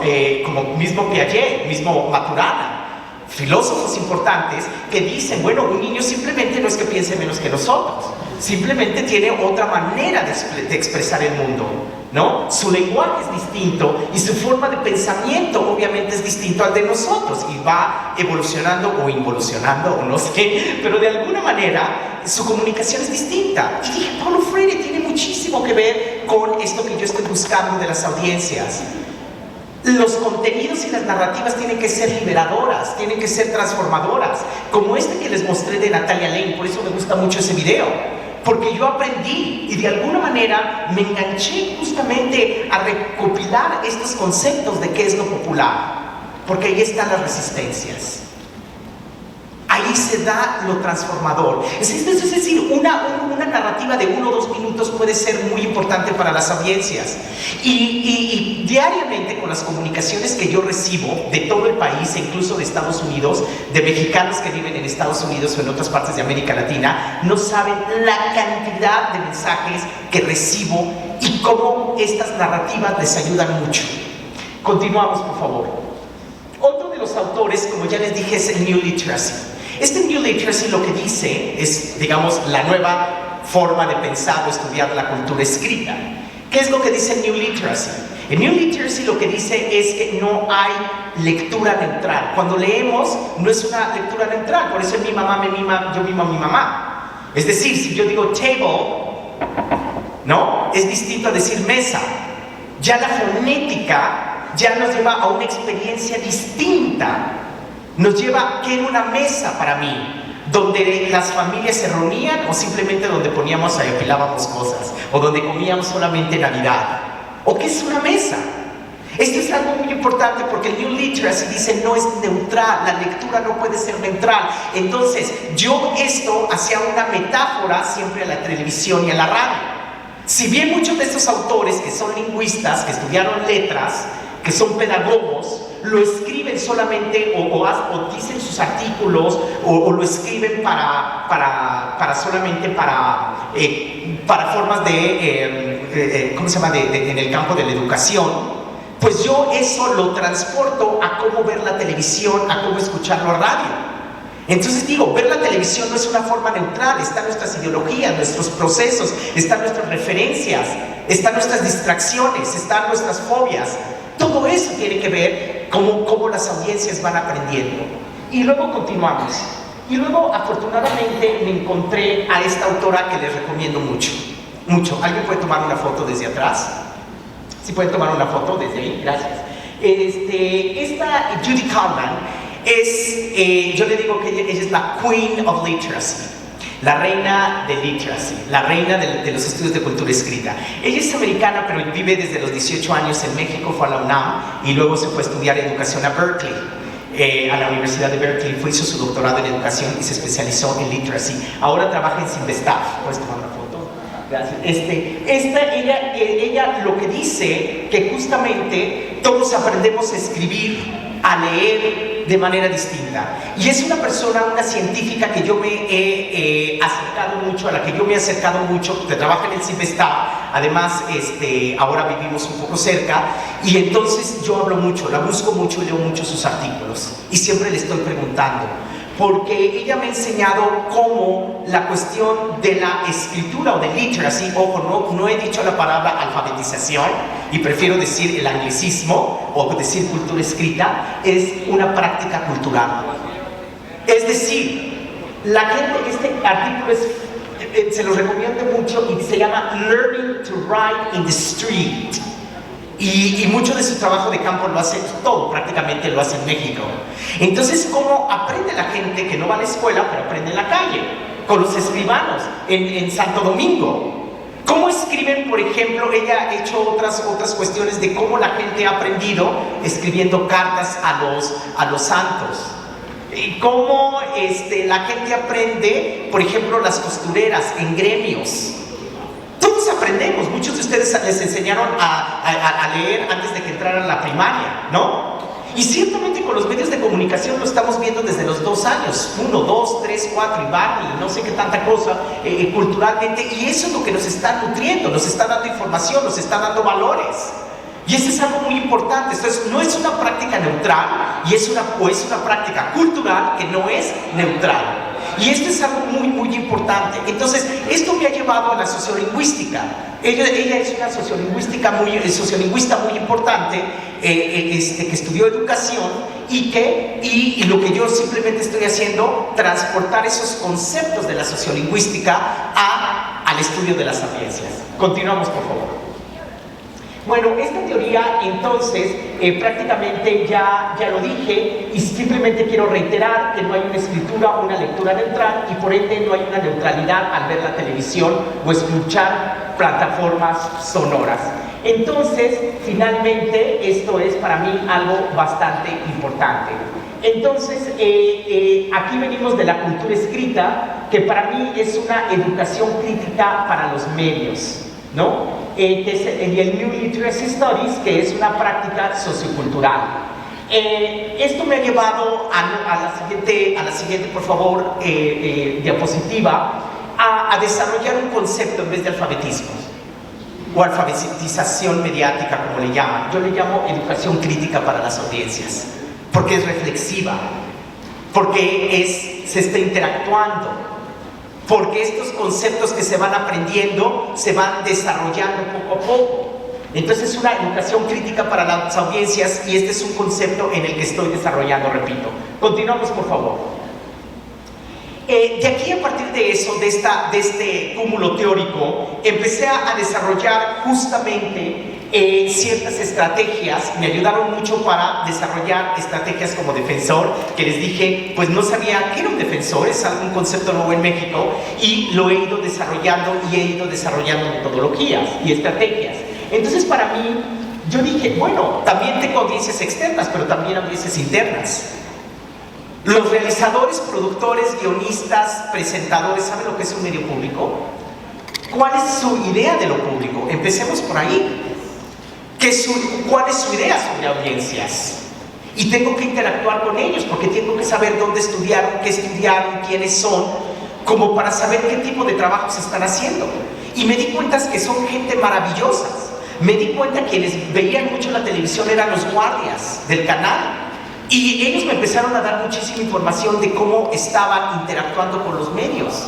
Speaker 4: mismo Piaget, mismo Maturana, filósofos importantes que dicen, bueno, un niño simplemente no es que piense menos que nosotros, simplemente tiene otra manera de expresar el mundo, ¿no? Su lenguaje es distinto y su forma de pensamiento obviamente es distinto al de nosotros y va evolucionando o involucionando o no sé, pero de alguna manera su comunicación es distinta. Y dije, Paulo Freire tiene muchísimo que ver con esto que yo estoy buscando de las audiencias. Los contenidos y las narrativas tienen que ser liberadoras, tienen que ser transformadoras, como este que les mostré de Natalia Lane. Por eso me gusta mucho ese video, porque yo aprendí y de alguna manera me enganché justamente a recopilar estos conceptos de qué es lo popular, porque ahí están las resistencias. Ahí se da lo transformador. Es decir, una narrativa de 1 o 2 minutos puede ser muy importante para las audiencias. Y diariamente con las comunicaciones que yo recibo de todo el país, e incluso de Estados Unidos, de mexicanos que viven en Estados Unidos o en otras partes de América Latina, no saben la cantidad de mensajes que recibo y cómo estas narrativas les ayudan mucho. Continuamos, por favor. Otro de los autores, como ya les dije, es el New Literacy. Este New Literacy lo que dice es, digamos, la nueva forma de pensar o estudiar la cultura escrita. ¿Qué es lo que dice el New Literacy? El New Literacy lo que dice es que no hay lectura neutral. Cuando leemos, no es una lectura neutral. Por eso mi mamá me mima, yo mimo a mi mamá. Es decir, si yo digo table, ¿no? Es distinto a decir mesa. Ya la fonética ya nos lleva a una experiencia distinta. Nos lleva a que era una mesa para mí, donde las familias se reunían o simplemente donde poníamos y apilábamos cosas, o donde comíamos solamente Navidad. ¿O qué es una mesa? Esto es algo muy importante porque el New Literacy dice no es neutral, la lectura no puede ser neutral. Entonces, yo esto hacía una metáfora siempre a la televisión y a la radio. Si bien muchos de estos autores que son lingüistas, que estudiaron letras, que son pedagogos, lo escriben solamente o dicen sus artículos o lo escriben solamente para formas de, ¿cómo se llama?, en el campo de la educación, pues yo eso lo transporto a cómo ver la televisión, a cómo escuchar la radio. Entonces digo, ver la televisión no es una forma neutral, están nuestras ideologías, nuestros procesos, están nuestras referencias, están nuestras distracciones, están nuestras fobias. Todo eso tiene que ver cómo las audiencias van aprendiendo. Y luego continuamos. Y luego, afortunadamente, me encontré a esta autora que les recomiendo mucho. Mucho. ¿Alguien puede tomar una foto desde atrás? ¿Sí pueden tomar una foto desde ahí? Gracias. Esta Judy Conlon es, yo le digo que ella es la Queen of Literacy. La reina de literacy, la reina de los estudios de cultura escrita. Ella es americana, pero vive desde los 18 años en México, fue a la UNAM y luego se fue a estudiar educación a Berkeley, a la Universidad de Berkeley. Hizo su doctorado en educación y se especializó en literacy. Ahora trabaja en Sinvestav. ¿Puedes tomar una foto? Gracias. Ella lo que dice que justamente todos aprendemos a escribir, a leer de manera distinta. Y es una persona, una científica que yo me he acercado mucho, a la que yo me he acercado mucho, que trabaja en el CIPESTAB. Además, ahora vivimos un poco cerca, y entonces yo hablo mucho, la busco mucho y leo mucho sus artículos. Y siempre le estoy preguntando, porque ella me ha enseñado cómo la cuestión de la escritura o de literacy, ojo, no he dicho la palabra alfabetización y prefiero decir el anglicismo o decir cultura escrita, es una práctica cultural. Es decir, la gente, este artículo se los recomiendo mucho y se llama Learning to Write in the Street. Y mucho de su trabajo de campo lo hace, todo prácticamente lo hace en México. Entonces, ¿cómo aprende la gente que no va a la escuela, pero aprende en la calle? Con los escribanos, en Santo Domingo. ¿Cómo escriben, por ejemplo? Ella ha hecho otras cuestiones de cómo la gente ha aprendido escribiendo cartas a los santos. Y cómo la gente aprende, por ejemplo, las costureras en gremios. Todos aprendemos, muchos de ustedes les enseñaron a leer antes de que entraran a la primaria, ¿no? Y ciertamente con los medios de comunicación lo estamos viendo desde los 2 años, 1, 2, 3, 4 y Barney, no sé qué tanta cosa, culturalmente, y eso es lo que nos está nutriendo, nos está dando información, nos está dando valores. Y eso es algo muy importante. Entonces, no es una práctica neutral, y es una práctica cultural que no es neutral. Y esto es algo muy, muy importante. Entonces, esto me ha llevado a la sociolingüística. Ella es una sociolingüista muy importante, que estudió educación y lo que yo simplemente estoy haciendo, transportar esos conceptos de la sociolingüística al estudio de las sapiencias. Continuamos, por favor. Bueno, esta teoría, entonces, prácticamente ya lo dije, y simplemente quiero reiterar que no hay una escritura o una lectura neutral, y por ende no hay una neutralidad al ver la televisión o escuchar plataformas sonoras. Entonces, finalmente, esto es para mí algo bastante importante. Entonces, aquí venimos de la cultura escrita, que para mí es una educación crítica para los medios, ¿no? Que es el New Literacy Studies, que es una práctica sociocultural. Esto me ha llevado a la siguiente, por favor, diapositiva, a desarrollar un concepto en vez de alfabetismo o alfabetización mediática, como le llaman. Yo le llamo educación crítica para las audiencias, porque es reflexiva, porque se está interactuando, porque estos conceptos que se van aprendiendo se van desarrollando poco a poco. Entonces es una educación crítica para las audiencias, y este es un concepto en el que estoy desarrollando, repito. Continuamos, por favor. De aquí, a partir de eso, de este cúmulo teórico, empecé a desarrollar justamente ciertas estrategias. Me ayudaron mucho para desarrollar estrategias como defensor, que les dije, pues no sabía qué era un defensor, es un concepto nuevo en México, y lo he ido desarrollando y he ido desarrollando metodologías y estrategias. Entonces, para mí, yo dije, bueno, también tengo audiencias externas, pero también audiencias internas. Los realizadores, productores, guionistas, presentadores, ¿saben lo que es un medio público? ¿Cuál es su idea de lo público? Empecemos por ahí. ¿Cuál es su idea sobre audiencias? Y tengo que interactuar con ellos, porque tengo que saber dónde estudiaron, qué estudiaron, quiénes son, como para saber qué tipo de trabajos están haciendo. Y me di cuenta que son gente maravillosa. Me di cuenta que quienes veían mucho la televisión eran los guardias del canal. Y ellos me empezaron a dar muchísima información de cómo estaban interactuando con los medios,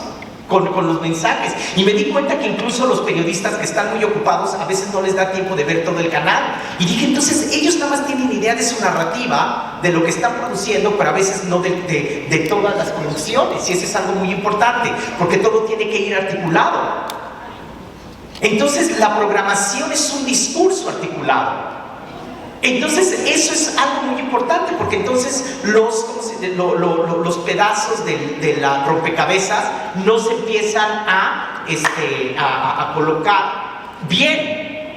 Speaker 4: con los mensajes. Y me di cuenta que incluso los periodistas, que están muy ocupados, a veces no les da tiempo de ver todo el canal. Y dije, entonces ellos nada más tienen idea de su narrativa, de lo que están produciendo, pero a veces no de todas las producciones. Y eso es algo muy importante, porque todo tiene que ir articulado. Entonces la programación es un discurso articulado. Entonces eso es algo muy importante, porque entonces los pedazos de la rompecabezas no se empiezan a colocar bien.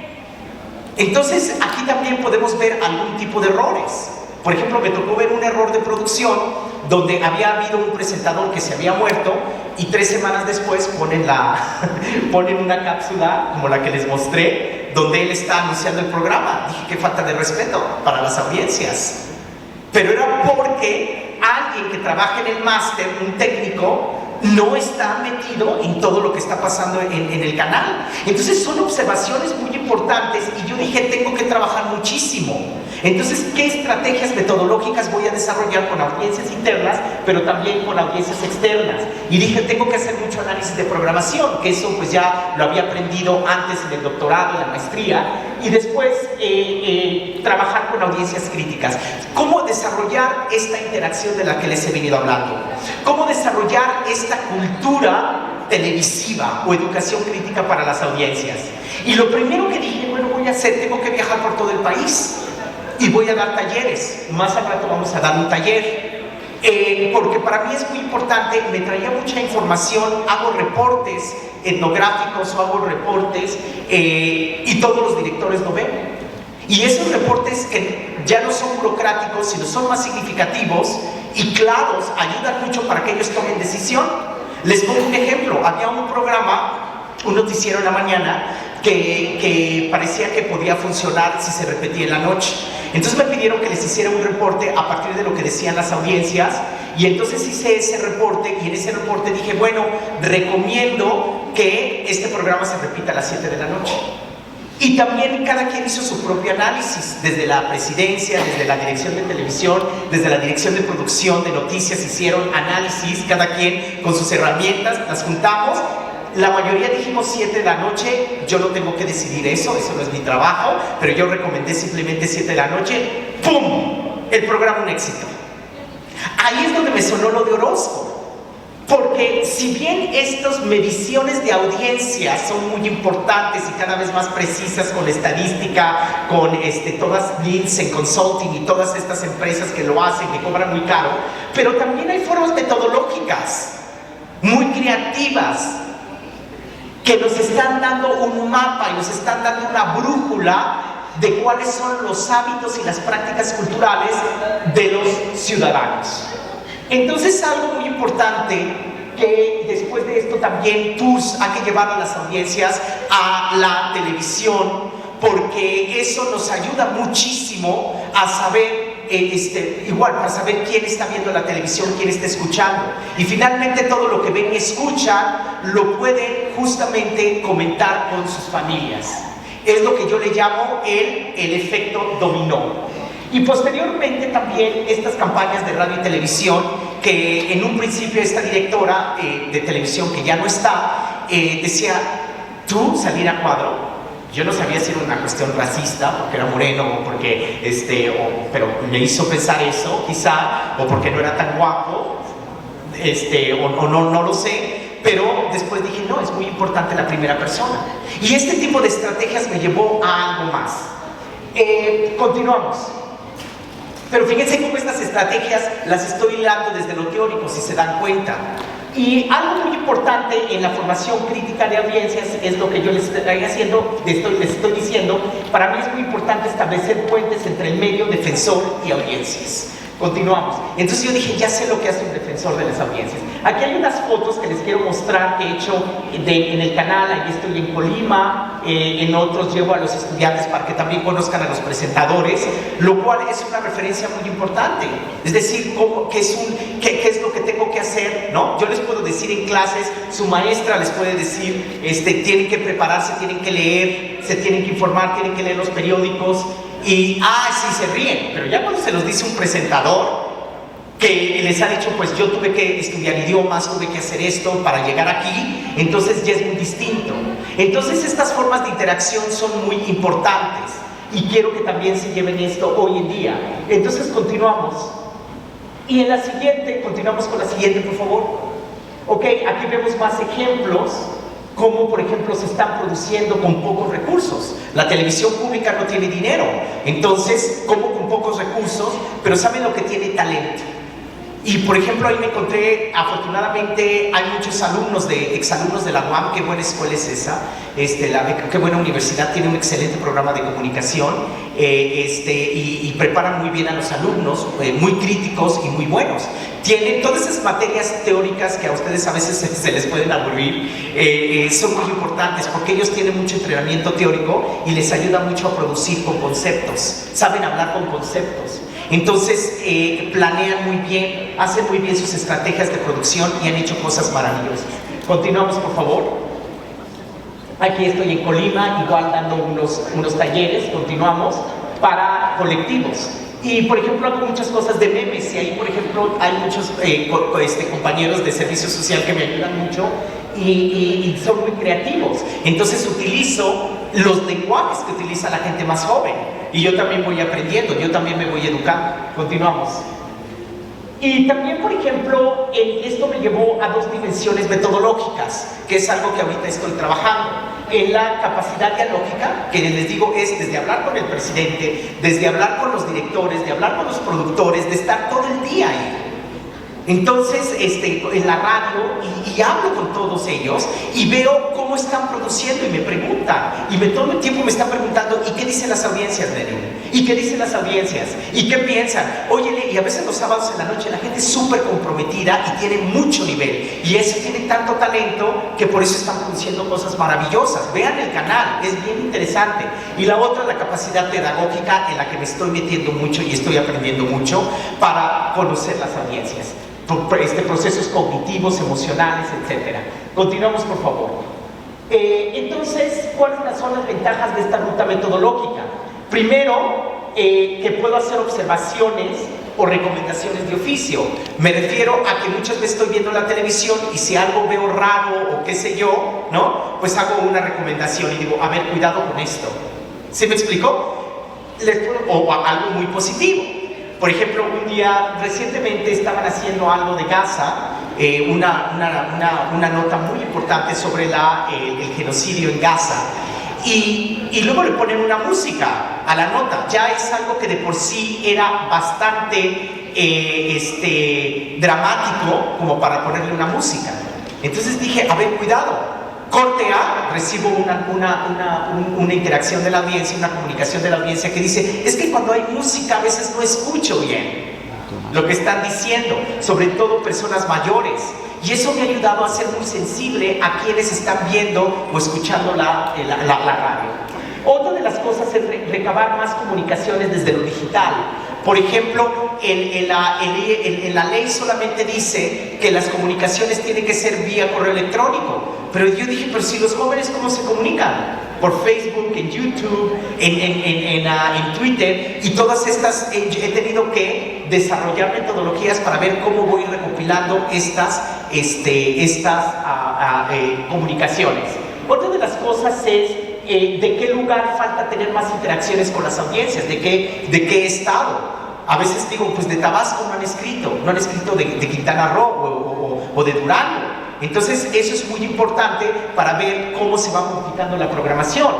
Speaker 4: Entonces aquí también podemos ver algún tipo de errores. Por ejemplo, me tocó ver un error de producción donde había habido un presentador que se había muerto y 3 semanas después ponen una cápsula como la que les mostré, donde él está anunciando el programa. Dije, qué falta de respeto para las audiencias. Pero era porque alguien que trabaja en el máster, un técnico, no está metido en todo lo que está pasando en el canal. Entonces son observaciones muy importantes y yo dije, tengo que trabajar muchísimo. Entonces, ¿qué estrategias metodológicas voy a desarrollar con audiencias internas, pero también con audiencias externas? Y dije, tengo que hacer mucho análisis de programación, que eso pues ya lo había aprendido antes en el doctorado, en la maestría, y después trabajar con audiencias críticas. ¿Cómo desarrollar esta interacción de la que les he venido hablando? ¿Cómo desarrollar esta cultura televisiva o educación crítica para las audiencias? Y lo primero que dije, bueno, voy a hacer, tengo que viajar por todo el país y voy a dar talleres. Más al rato vamos a dar un taller, porque para mí es muy importante. Me traía mucha información, hago reportes etnográficos o hago reportes y todos los directores lo ven. Y esos reportes que ya no son burocráticos, sino son más significativos y claros, ayudan mucho para que ellos tomen decisión. Les pongo un ejemplo. Había un programa, un noticiero en la mañana, que parecía que podía funcionar si se repetía en la noche. Entonces me pidieron que les hiciera un reporte a partir de lo que decían las audiencias, y entonces hice ese reporte, y en ese reporte dije, bueno, recomiendo que este programa se repita a las 7 de la noche. Y también cada quien hizo su propio análisis, desde la presidencia, desde la dirección de televisión, desde la dirección de producción de noticias, hicieron análisis, cada quien con sus herramientas, las juntamos. La mayoría dijimos 7 de la noche, yo no tengo que decidir eso no es mi trabajo, pero yo recomendé simplemente 7 de la noche, ¡pum! El programa un éxito. Ahí es donde me sonó lo de Orozco. Porque si bien estas mediciones de audiencia son muy importantes y cada vez más precisas con estadística, con todas Nielsen Consulting y todas estas empresas que lo hacen, que cobran muy caro, pero también hay formas metodológicas muy creativas que nos están dando un mapa y nos están dando una brújula de cuáles son los hábitos y las prácticas culturales de los ciudadanos. Entonces, algo muy importante que después de esto también tours hay que llevar a las audiencias a la televisión, porque eso nos ayuda muchísimo a saber, igual para saber quién está viendo la televisión, quién está escuchando, y finalmente todo lo que ven y escuchan lo pueden justamente comentar con sus familias. Es lo que yo le llamo el efecto dominó. Y posteriormente también estas campañas de radio y televisión, que en un principio esta directora de televisión, que ya no está, decía, tú salir a cuadro. Yo no sabía si era una cuestión racista, porque era moreno, o porque, pero me hizo pensar eso, quizá, o porque no era tan guapo, o no lo sé, pero después dije, no, es muy importante la primera persona. Y este tipo de estrategias me llevó a algo más. Continuamos. Pero fíjense cómo estas estrategias las estoy hilando desde lo teórico, si se dan cuenta. Y algo muy importante en la formación crítica de audiencias es lo que yo les estoy diciendo. Para mí es muy importante establecer puentes entre el medio, defensor y audiencias. Continuamos. Entonces yo dije, ya sé lo que hace un defensor de las audiencias. Aquí hay unas fotos que les quiero mostrar que he hecho en el canal. Ahí estoy en Colima, en otros llevo a los estudiantes para que también conozcan a los presentadores, lo cual es una referencia muy importante. Es decir, qué es lo que tengo que hacer, ¿no? Yo les puedo decir en clases, su maestra les puede decir, tienen que prepararse, tienen que leer, se tienen que informar, tienen que leer los periódicos. Y, sí, se ríen, pero ya cuando se los dice un presentador que les ha dicho, pues yo tuve que estudiar idiomas, tuve que hacer esto para llegar aquí, entonces ya es muy distinto. Entonces estas formas de interacción son muy importantes y quiero que también se lleven esto hoy en día. Entonces continuamos. Y en la siguiente, continuamos con la siguiente, por favor. Ok, aquí vemos más ejemplos. Cómo, por ejemplo, se están produciendo con pocos recursos. La televisión pública no tiene dinero, entonces, ¿cómo con pocos recursos? Pero ¿saben lo que tiene? Talento. Y por ejemplo ahí me encontré, afortunadamente hay muchos alumnos, exalumnos de la UAM. Qué buena escuela es esa, qué buena universidad, tiene un excelente programa de comunicación, y preparan muy bien a los alumnos, muy críticos y muy buenos. Tienen todas esas materias teóricas que a ustedes a veces se les pueden aburrir, son muy importantes porque ellos tienen mucho entrenamiento teórico y les ayuda mucho a producir con conceptos, saben hablar con conceptos. Entonces planean muy bien, hacen muy bien sus estrategias de producción y han hecho cosas maravillosas. Continuamos, por favor. Aquí estoy en Colima, igual dando unos talleres, continuamos, para colectivos. Y por ejemplo hago muchas cosas de memes y ahí por ejemplo hay muchos compañeros de servicio social que me ayudan mucho y son muy creativos. Entonces utilizo los lenguajes que utiliza la gente más joven y yo también voy aprendiendo, yo también me voy educando. Continuamos. Y también, por ejemplo, esto me llevó a 2 dimensiones metodológicas, que es algo que ahorita estoy trabajando. En la capacidad dialógica, que les digo es desde hablar con el presidente, desde hablar con los directores, de hablar con los productores, de estar todo el día ahí. Entonces, en la radio, y hablo con todos ellos, y veo cómo están produciendo, y me preguntan, y todo el tiempo me están preguntando, ¿y qué dicen las audiencias, Neri? ¿Y qué dicen las audiencias? ¿Y qué piensan? Oye, y a veces los sábados en la noche la gente es súper comprometida y tiene mucho nivel, y eso tiene tanto talento que por eso están produciendo cosas maravillosas. Vean el canal, es bien interesante. Y la otra, la capacidad pedagógica, en la que me estoy metiendo mucho y estoy aprendiendo mucho para conocer las audiencias. Procesos cognitivos, emocionales, etc. Continuamos, por favor. Entonces, ¿cuáles son las ventajas de esta ruta metodológica? Primero, que puedo hacer observaciones o recomendaciones de oficio. Me refiero a que muchas veces estoy viendo la televisión y si algo veo raro o qué sé yo, ¿no? Pues hago una recomendación y digo, a ver, cuidado con esto. ¿Sí me explicó? O algo muy positivo. Por ejemplo, un día recientemente estaban haciendo algo de Gaza, una nota muy importante sobre el genocidio en Gaza, y luego le ponen una música a la nota. Ya es algo que de por sí era bastante dramático como para ponerle una música. Entonces dije, a ver, cuidado. Corte A, recibo una interacción de la audiencia, una comunicación de la audiencia que dice, es que cuando hay música a veces no escucho bien lo que están diciendo, sobre todo personas mayores. Y eso me ha ayudado a ser muy sensible a quienes están viendo o escuchando la radio. Otra de las cosas es recabar más comunicaciones desde lo digital. Por ejemplo, en la ley solamente dice que las comunicaciones tienen que ser vía correo electrónico. Pero yo dije, pero si los jóvenes, ¿cómo se comunican? Por Facebook, en YouTube, en Twitter, y todas estas, he tenido que desarrollar metodologías para ver cómo voy recopilando estas comunicaciones. Otra de las cosas es de qué lugar falta tener más interacciones con las audiencias, de qué estado. A veces digo, pues de Tabasco no han escrito de Quintana Roo o de Durango. Entonces eso es muy importante para ver cómo se va modificando la programación.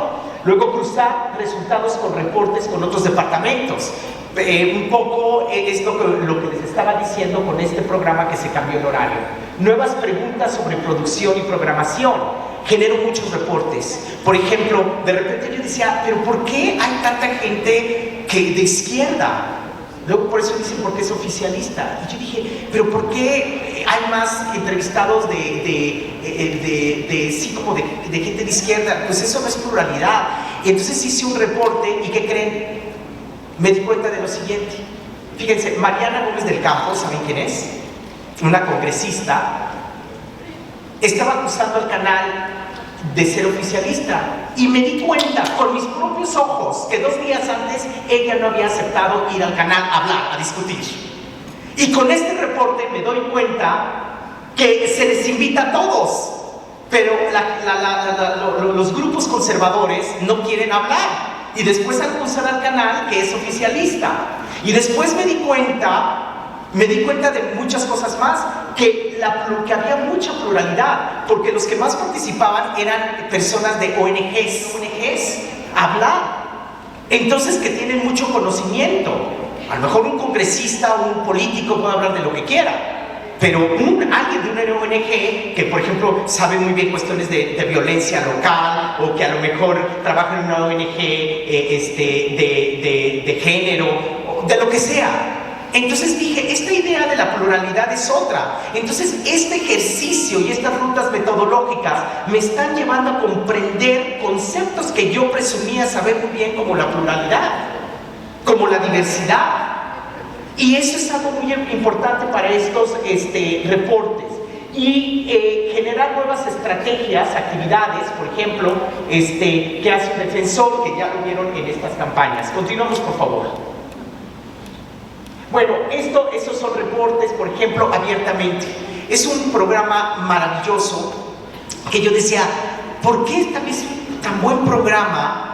Speaker 4: Luego cruzar resultados con reportes con otros departamentos. Un poco es lo que les estaba diciendo con este programa que se cambió el horario. Nuevas preguntas sobre producción y programación. Genero muchos reportes. Por ejemplo, de repente yo decía, pero ¿por qué hay tanta gente de izquierda? Luego por eso dicen, porque es oficialista. Y yo dije, pero ¿por qué hay más entrevistados de gente de izquierda? Pues eso no es pluralidad. Y entonces hice un reporte y ¿qué creen? Me di cuenta de lo siguiente. Fíjense, Mariana Gómez del Campo, ¿saben quién es? Una congresista. Estaba acusando al canal de ser oficialista y me di cuenta con mis propios ojos que 2 días antes ella no había aceptado ir al canal a hablar, a discutir. Y con este reporte me doy cuenta que se les invita a todos, pero los grupos conservadores no quieren hablar y después acusan al canal que es oficialista. Y después me di cuenta de muchas cosas más, que había mucha pluralidad, porque los que más participaban eran personas de ONGs, hablar. Entonces que tienen mucho conocimiento. a lo mejor un congresista o un político puede hablar de lo que quiera, pero alguien de una ONG que, por ejemplo, sabe muy bien cuestiones de violencia local, o que a lo mejor trabaja en una ONG de género, o de lo que sea. Entonces dije, esta idea de la pluralidad es otra. Entonces este ejercicio y estas rutas metodológicas me están llevando a comprender conceptos que yo presumía saber muy bien, como la pluralidad, como la diversidad. Y eso es algo muy importante para estos reportes. Y generar nuevas estrategias, actividades, por ejemplo, que hace un defensor, que ya lo vieron en estas campañas. Continuamos, por favor. Bueno, esos son reportes, por ejemplo, abiertamente. Es un programa maravilloso que yo decía, ¿por qué esta vez tan buen programa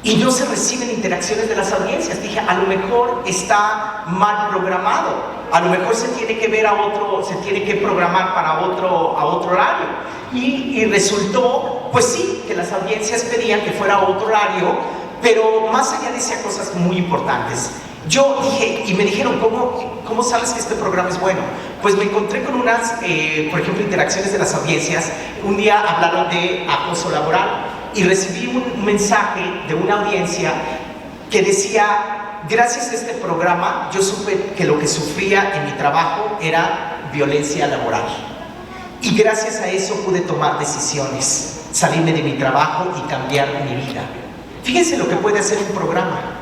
Speaker 4: y no se reciben interacciones de las audiencias? Dije, a lo mejor está mal programado, a lo mejor se tiene que ver se tiene que programar para otro horario. Y resultó, pues sí, que las audiencias pedían que fuera otro horario, pero más allá decía cosas muy importantes. Yo dije, y me dijeron, ¿cómo sabes que este programa es bueno? Pues me encontré con unas, por ejemplo, interacciones de las audiencias. Un día hablaron de acoso laboral y recibí un mensaje de una audiencia que decía, gracias a este programa yo supe que lo que sufría en mi trabajo era violencia laboral. Y gracias a eso pude tomar decisiones, salirme de mi trabajo y cambiar mi vida. Fíjense lo que puede hacer un programa.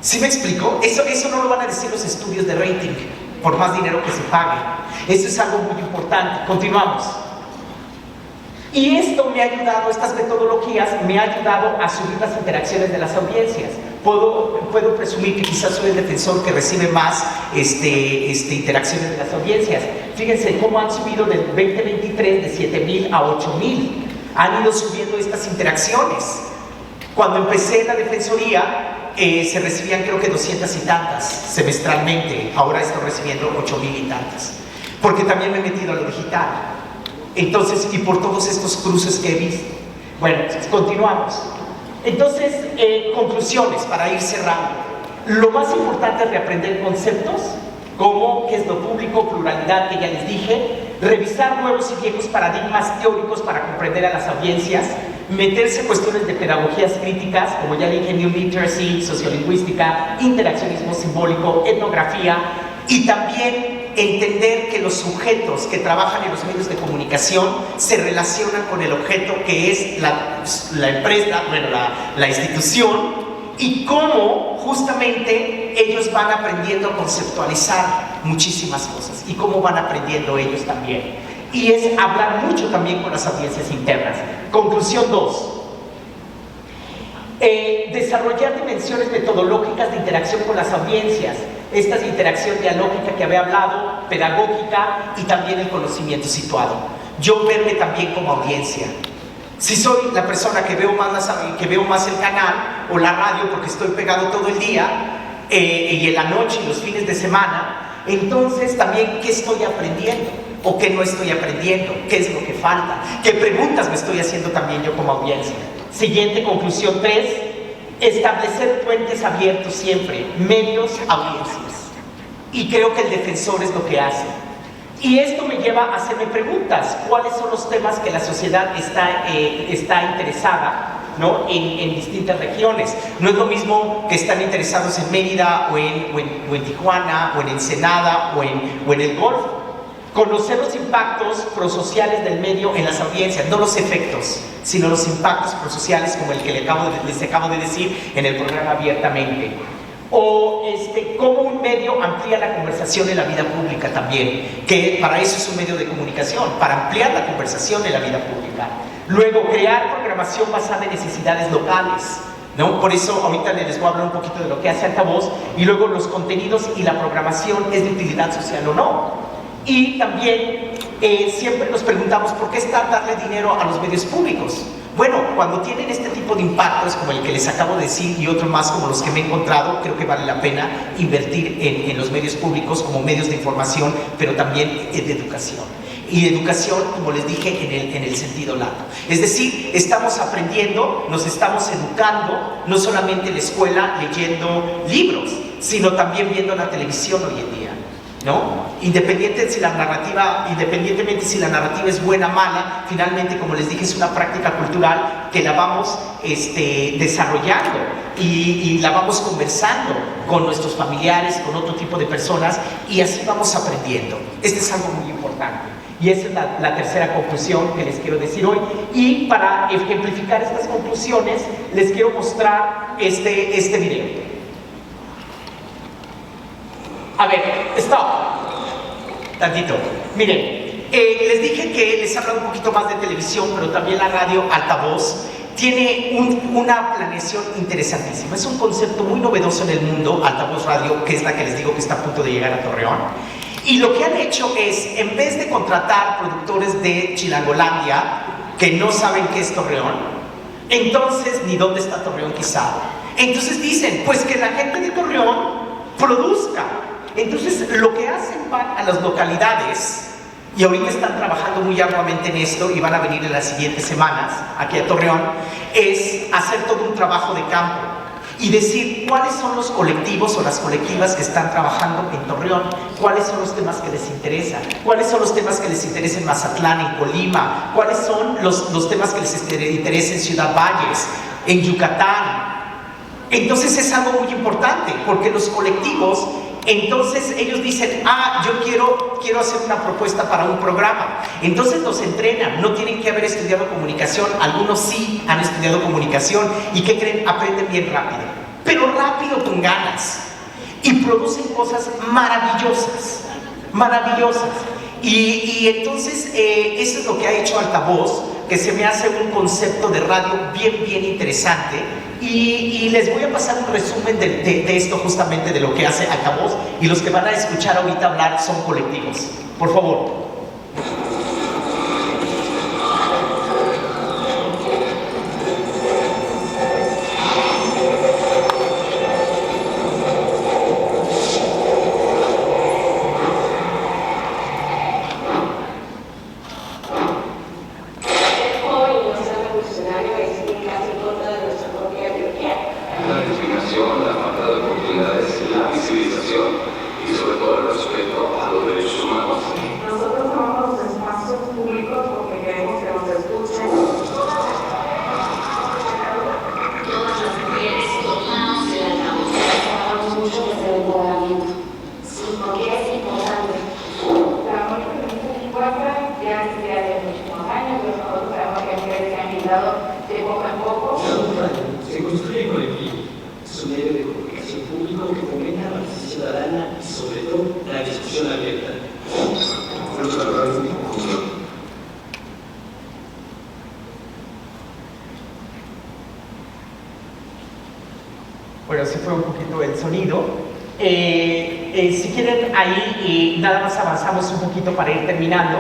Speaker 4: ¿Sí me explico? Eso no lo van a decir los estudios de rating, por más dinero que se pague. Eso es algo muy importante. Continuamos. Y esto me ha ayudado, estas metodologías me ha ayudado a subir las interacciones de las audiencias. Puedo presumir que quizás soy el defensor que recibe más interacciones de las audiencias. Fíjense cómo han subido del 2023 de 7,000 a 8,000. Han ido subiendo estas interacciones. Cuando empecé la defensoría, se recibían creo que 200 y tantas semestralmente. Ahora estoy recibiendo 8,000 y tantas, porque también me he metido a lo digital. Entonces, y por todos estos cruces que he visto. Bueno, continuamos. Entonces, conclusiones para ir cerrando. Lo más importante es reaprender conceptos como qué es lo público, pluralidad, que ya les dije, revisar nuevos y viejos paradigmas teóricos para comprender a las audiencias, meterse en cuestiones de pedagogías críticas, como ya dije, New Literacy, sociolingüística, interaccionismo simbólico, etnografía, y también entender que los sujetos que trabajan en los medios de comunicación se relacionan con el objeto, que es la empresa, bueno, la institución, y cómo justamente ellos van aprendiendo a conceptualizar muchísimas cosas, y cómo van aprendiendo ellos también. Y es hablar mucho también con las audiencias internas. Conclusión 2. Desarrollar dimensiones metodológicas de interacción con las audiencias. Esta es interacción dialógica que había hablado, pedagógica, y también el conocimiento situado. Yo verme también como audiencia. Si soy la persona que veo más el canal o la radio porque estoy pegado todo el día, y en la noche y los fines de semana, entonces también ¿qué estoy aprendiendo? ¿O qué no estoy aprendiendo? ¿Qué es lo que falta? ¿Qué preguntas me estoy haciendo también yo como audiencia? Siguiente conclusión 3, establecer puentes abiertos siempre, medios, audiencias. Y creo que el defensor es lo que hace. Y esto me lleva a hacerme preguntas. ¿Cuáles son los temas que la sociedad está interesada, ¿no? en distintas regiones? No es lo mismo que están interesados en Mérida o en Tijuana o en Ensenada o en el Golfo. Conocer los impactos prosociales del medio en las audiencias, no los efectos, sino los impactos prosociales, como el que les acabo de decir en el programa abiertamente. O cómo un medio amplía la conversación en la vida pública también, que para eso es un medio de comunicación, para ampliar la conversación en la vida pública. Luego, crear programación basada en necesidades locales, ¿no? Por eso ahorita les voy a hablar un poquito de lo que hace Altavoz. Y luego los contenidos y la programación, ¿es de utilidad social o no? Y también siempre nos preguntamos ¿por qué está darle dinero a los medios públicos? Bueno, cuando tienen este tipo de impactos como el que les acabo de decir y otros más como los que me he encontrado, creo que vale la pena invertir en los medios públicos como medios de información, pero también de educación. Y educación, como les dije, en el sentido lato. Es decir, estamos aprendiendo, nos estamos educando, no solamente en la escuela leyendo libros, sino también viendo la televisión hoy en día, ¿no? Independientemente si la narrativa es buena o mala, finalmente, como les dije, es una práctica cultural que la vamos desarrollando y la vamos conversando con nuestros familiares, con otro tipo de personas, y así vamos aprendiendo. Este es algo muy importante. Y esa es la tercera conclusión que les quiero decir hoy. Y para ejemplificar estas conclusiones, les quiero mostrar este video. A ver, stop. Tantito. Miren, les dije que les he hablado un poquito más de televisión, pero también la radio altavoz tiene una planeación interesantísima. Es un concepto muy novedoso en el mundo, altavoz radio, que es la que les digo que está a punto de llegar a Torreón. Y lo que han hecho es, en vez de contratar productores de Chilangolandia, que no saben qué es Torreón, entonces, ni dónde está Torreón quizá, entonces dicen, pues que la gente de Torreón produzca. Entonces, lo que hacen, van a las localidades, y ahorita están trabajando muy arduamente en esto, y van a venir en las siguientes semanas, aquí a Torreón, es hacer todo un trabajo de campo, y decir cuáles son los colectivos o las colectivas que están trabajando en Torreón, cuáles son los temas que les interesan, cuáles son los temas que les interesan en Mazatlán, en Colima, cuáles son los temas que les interesan en Ciudad Valles, en Yucatán. Entonces es algo muy importante, porque los colectivos, entonces ellos dicen, yo quiero hacer una propuesta para un programa. Entonces los entrenan, no tienen que haber estudiado comunicación, algunos sí han estudiado comunicación, y ¿qué creen? Aprenden bien rápido, pero rápido con ganas, y producen cosas maravillosas, maravillosas. Y entonces eso es lo que ha hecho Altavoz, que se me hace un concepto de radio bien interesante. Y les voy a pasar un resumen de esto, justamente de lo que hace Altavoz, y los que van a escuchar ahorita hablar son colectivos. Por favor.
Speaker 6: Se construye colectivo, es un medio de comunicación público que fomenta la participación ciudadana y sobre todo la discusión abierta.
Speaker 4: Bueno, se fue un poquito el sonido. Si quieren, ahí nada más avanzamos un poquito para ir terminando.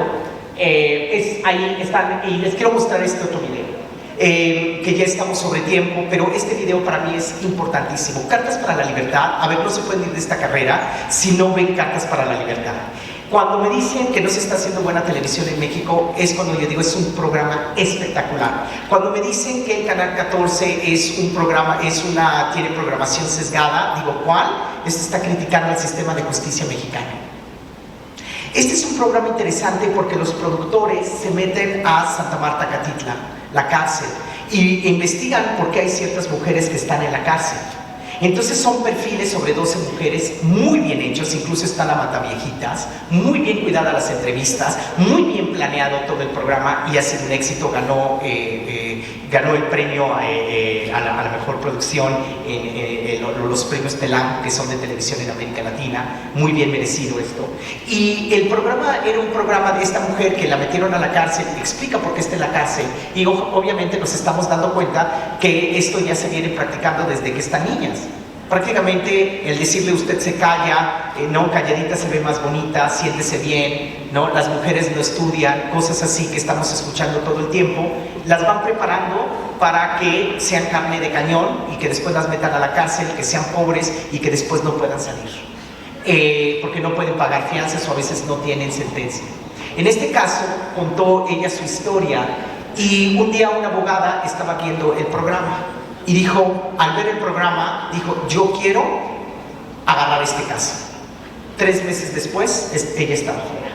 Speaker 4: Ahí están, y les quiero mostrar este otro video. Que ya estamos sobre tiempo, pero este video para mí es importantísimo. Cartas para la Libertad. A ver, no se pueden ir de esta carrera si no ven Cartas para la Libertad. Cuando me dicen que no se está haciendo buena televisión en México, es cuando yo digo es un programa espectacular. Cuando me dicen que el Canal 14 es un programa, tiene programación sesgada, digo, ¿cuál? Este está criticando al sistema de justicia mexicano. Este es un programa interesante porque los productores se meten a Santa Marta Catitla, la cárcel, y investigan por qué hay ciertas mujeres que están en la cárcel. Entonces son perfiles sobre 12 mujeres muy bien hechos, incluso está la Mataviejitas, muy bien cuidadas las entrevistas, muy bien planeado todo el programa, y ha sido un éxito. Ganó el premio a la mejor producción en los premios TELAM, que son de televisión en América Latina. Muy bien merecido esto. Y el programa era un programa de esta mujer que la metieron a la cárcel, explica por qué está en la cárcel, y obviamente nos estamos dando cuenta que esto ya se viene practicando desde que están niñas. Prácticamente el decirle usted se calla, no, calladita se ve más bonita, siéntese bien, ¿no? Las mujeres no estudian, cosas así que estamos escuchando todo el tiempo, las van preparando para que sean carne de cañón y que después las metan a la cárcel, que sean pobres y que después no puedan salir, porque no pueden pagar fianzas o a veces no tienen sentencia. En este caso contó ella su historia, y un día una abogada estaba viendo el programa y dijo, al ver el programa, dijo, yo quiero para este caso. 3 meses después, ella estaba fuera.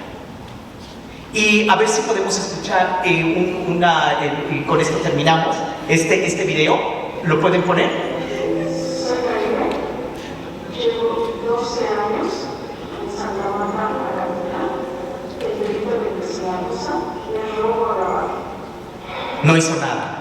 Speaker 4: Y a ver si podemos escuchar y con esto terminamos, este video. ¿Lo pueden poner?
Speaker 5: Soy Karina, llevo 12 años en Santa Marta, la capital. El delito de vecindad me robo agravado.
Speaker 4: No hizo nada.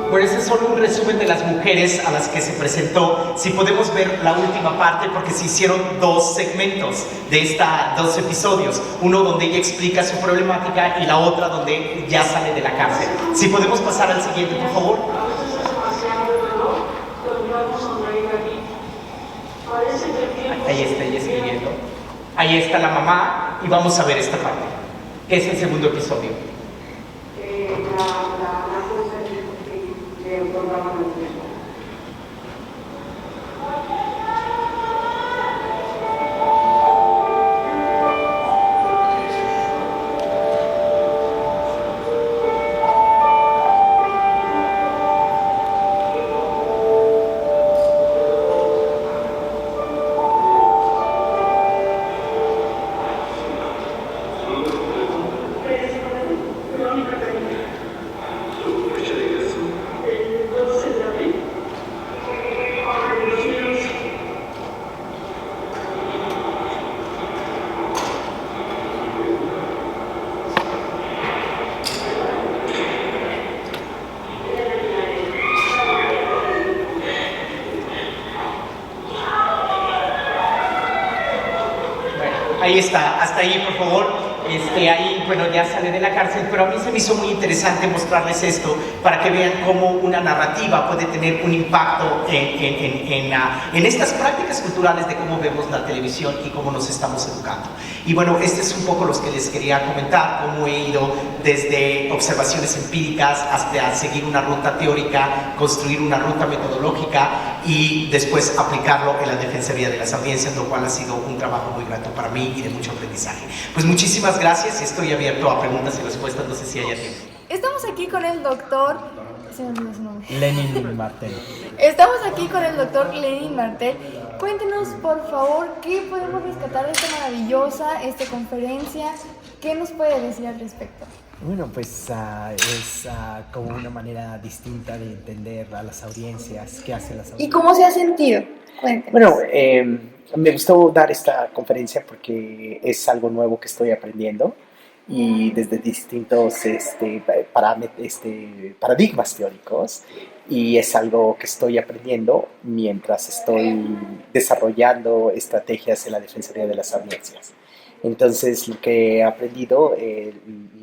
Speaker 4: Bueno, ese es solo un resumen de las mujeres a las que se presentó. Si podemos ver la última parte, porque se hicieron 2 segmentos de 2 episodios. Uno donde ella explica su problemática y la otra donde ya sale de la cárcel. Si podemos pasar al siguiente, por favor. Ahí está ella escribiendo. Ahí está la mamá y vamos a ver esta parte, que es el segundo episodio. Ahí está, hasta ahí por favor. Ahí, bueno, ya sale de la cárcel, pero a mí se me hizo muy interesante mostrarles esto para que vean cómo una narrativa puede tener un impacto en estas prácticas culturales de cómo vemos la televisión y cómo nos estamos educando. Y bueno, este es un poco los que les quería comentar, cómo he ido desde observaciones empíricas hasta seguir una ruta teórica, construir una ruta metodológica y después aplicarlo en la Defensoría de las Audiencias, lo cual ha sido un trabajo muy grato para mí y de mucho aprendizaje. Pues muchísimas gracias y estoy abierto a preguntas y respuestas, no sé si haya tiempo.
Speaker 2: Estamos aquí con el doctor... se me olvidó su nombre.
Speaker 7: Lenin Martel.
Speaker 2: Estamos aquí con el doctor Lenin Martel. Cuéntenos, por favor, qué podemos rescatar de esta maravillosa conferencia. ¿Qué nos puede decir al respecto?
Speaker 7: Bueno, pues es como una manera distinta de entender a las audiencias, qué hacen las audiencias.
Speaker 2: ¿Y cómo se ha sentido? Cuéntenos.
Speaker 7: Bueno, me gustó dar esta conferencia porque es algo nuevo que estoy aprendiendo y desde distintos paradigmas teóricos, y es algo que estoy aprendiendo mientras estoy desarrollando estrategias en la Defensoría de las Audiencias. Entonces, lo que he aprendido y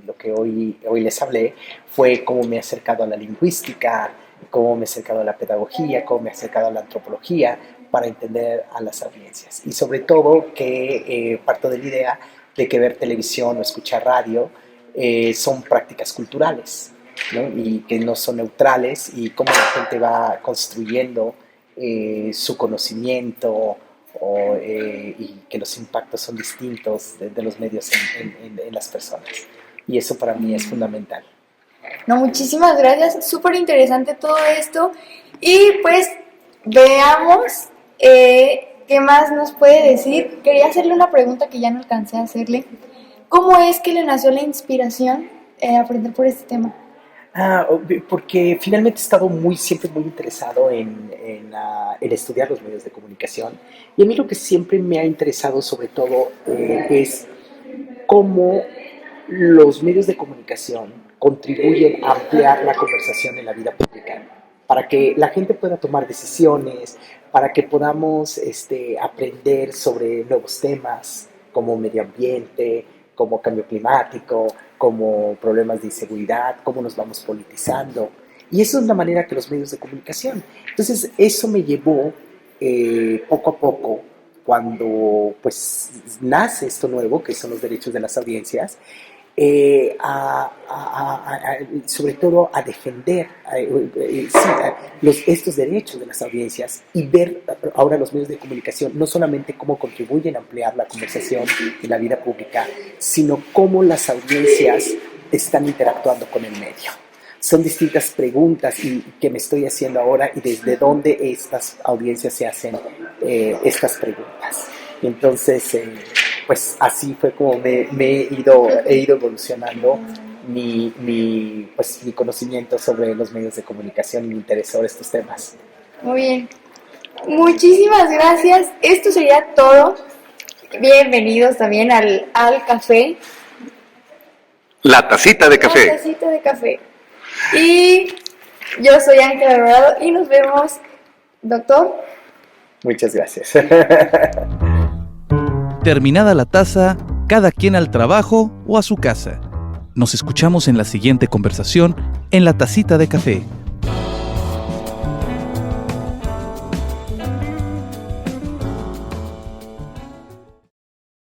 Speaker 7: lo que hoy les hablé fue cómo me he acercado a la lingüística, cómo me he acercado a la pedagogía, cómo me he acercado a la antropología para entender a las audiencias. Y sobre todo que parto de la idea de que ver televisión o escuchar radio son prácticas culturales, ¿no? Y que no son neutrales, y cómo la gente va construyendo su conocimiento y que los impactos son distintos de los medios en las personas. Y eso para mí es fundamental.
Speaker 2: No, muchísimas gracias, súper interesante todo esto. Y pues veamos qué más nos puede decir. Quería hacerle una pregunta que ya no alcancé a hacerle. ¿Cómo es que le nació la inspiración aprender por este tema?
Speaker 7: Porque finalmente he estado siempre muy interesado en estudiar los medios de comunicación, y a mí lo que siempre me ha interesado sobre todo es cómo los medios de comunicación contribuyen a ampliar la conversación en la vida pública, para que la gente pueda tomar decisiones, para que podamos aprender sobre nuevos temas como medio ambiente, como cambio climático, como problemas de inseguridad, cómo nos vamos politizando. Y eso es la manera que los medios de comunicación. Entonces, eso me llevó poco a poco, cuando pues nace esto nuevo, que son los derechos de las audiencias, sobre todo a defender estos derechos de las audiencias y ver ahora los medios de comunicación no solamente cómo contribuyen a ampliar la conversación y la vida pública, sino cómo las audiencias están interactuando con el medio. Son distintas preguntas que me estoy haciendo ahora y desde dónde estas audiencias se hacen estas preguntas. Entonces, pues así fue como me he ido evolucionando mi conocimiento sobre los medios de comunicación y mi interés sobre estos temas.
Speaker 2: Muy bien. Muchísimas gracias. Esto sería todo. Bienvenidos también al café.
Speaker 1: La tacita de café.
Speaker 2: La tacita de café. Y yo soy Ángela Alvarado y nos vemos, doctor.
Speaker 7: Muchas gracias.
Speaker 1: Terminada la taza, cada quien al trabajo o a su casa. Nos escuchamos en la siguiente conversación en La Tacita de Café.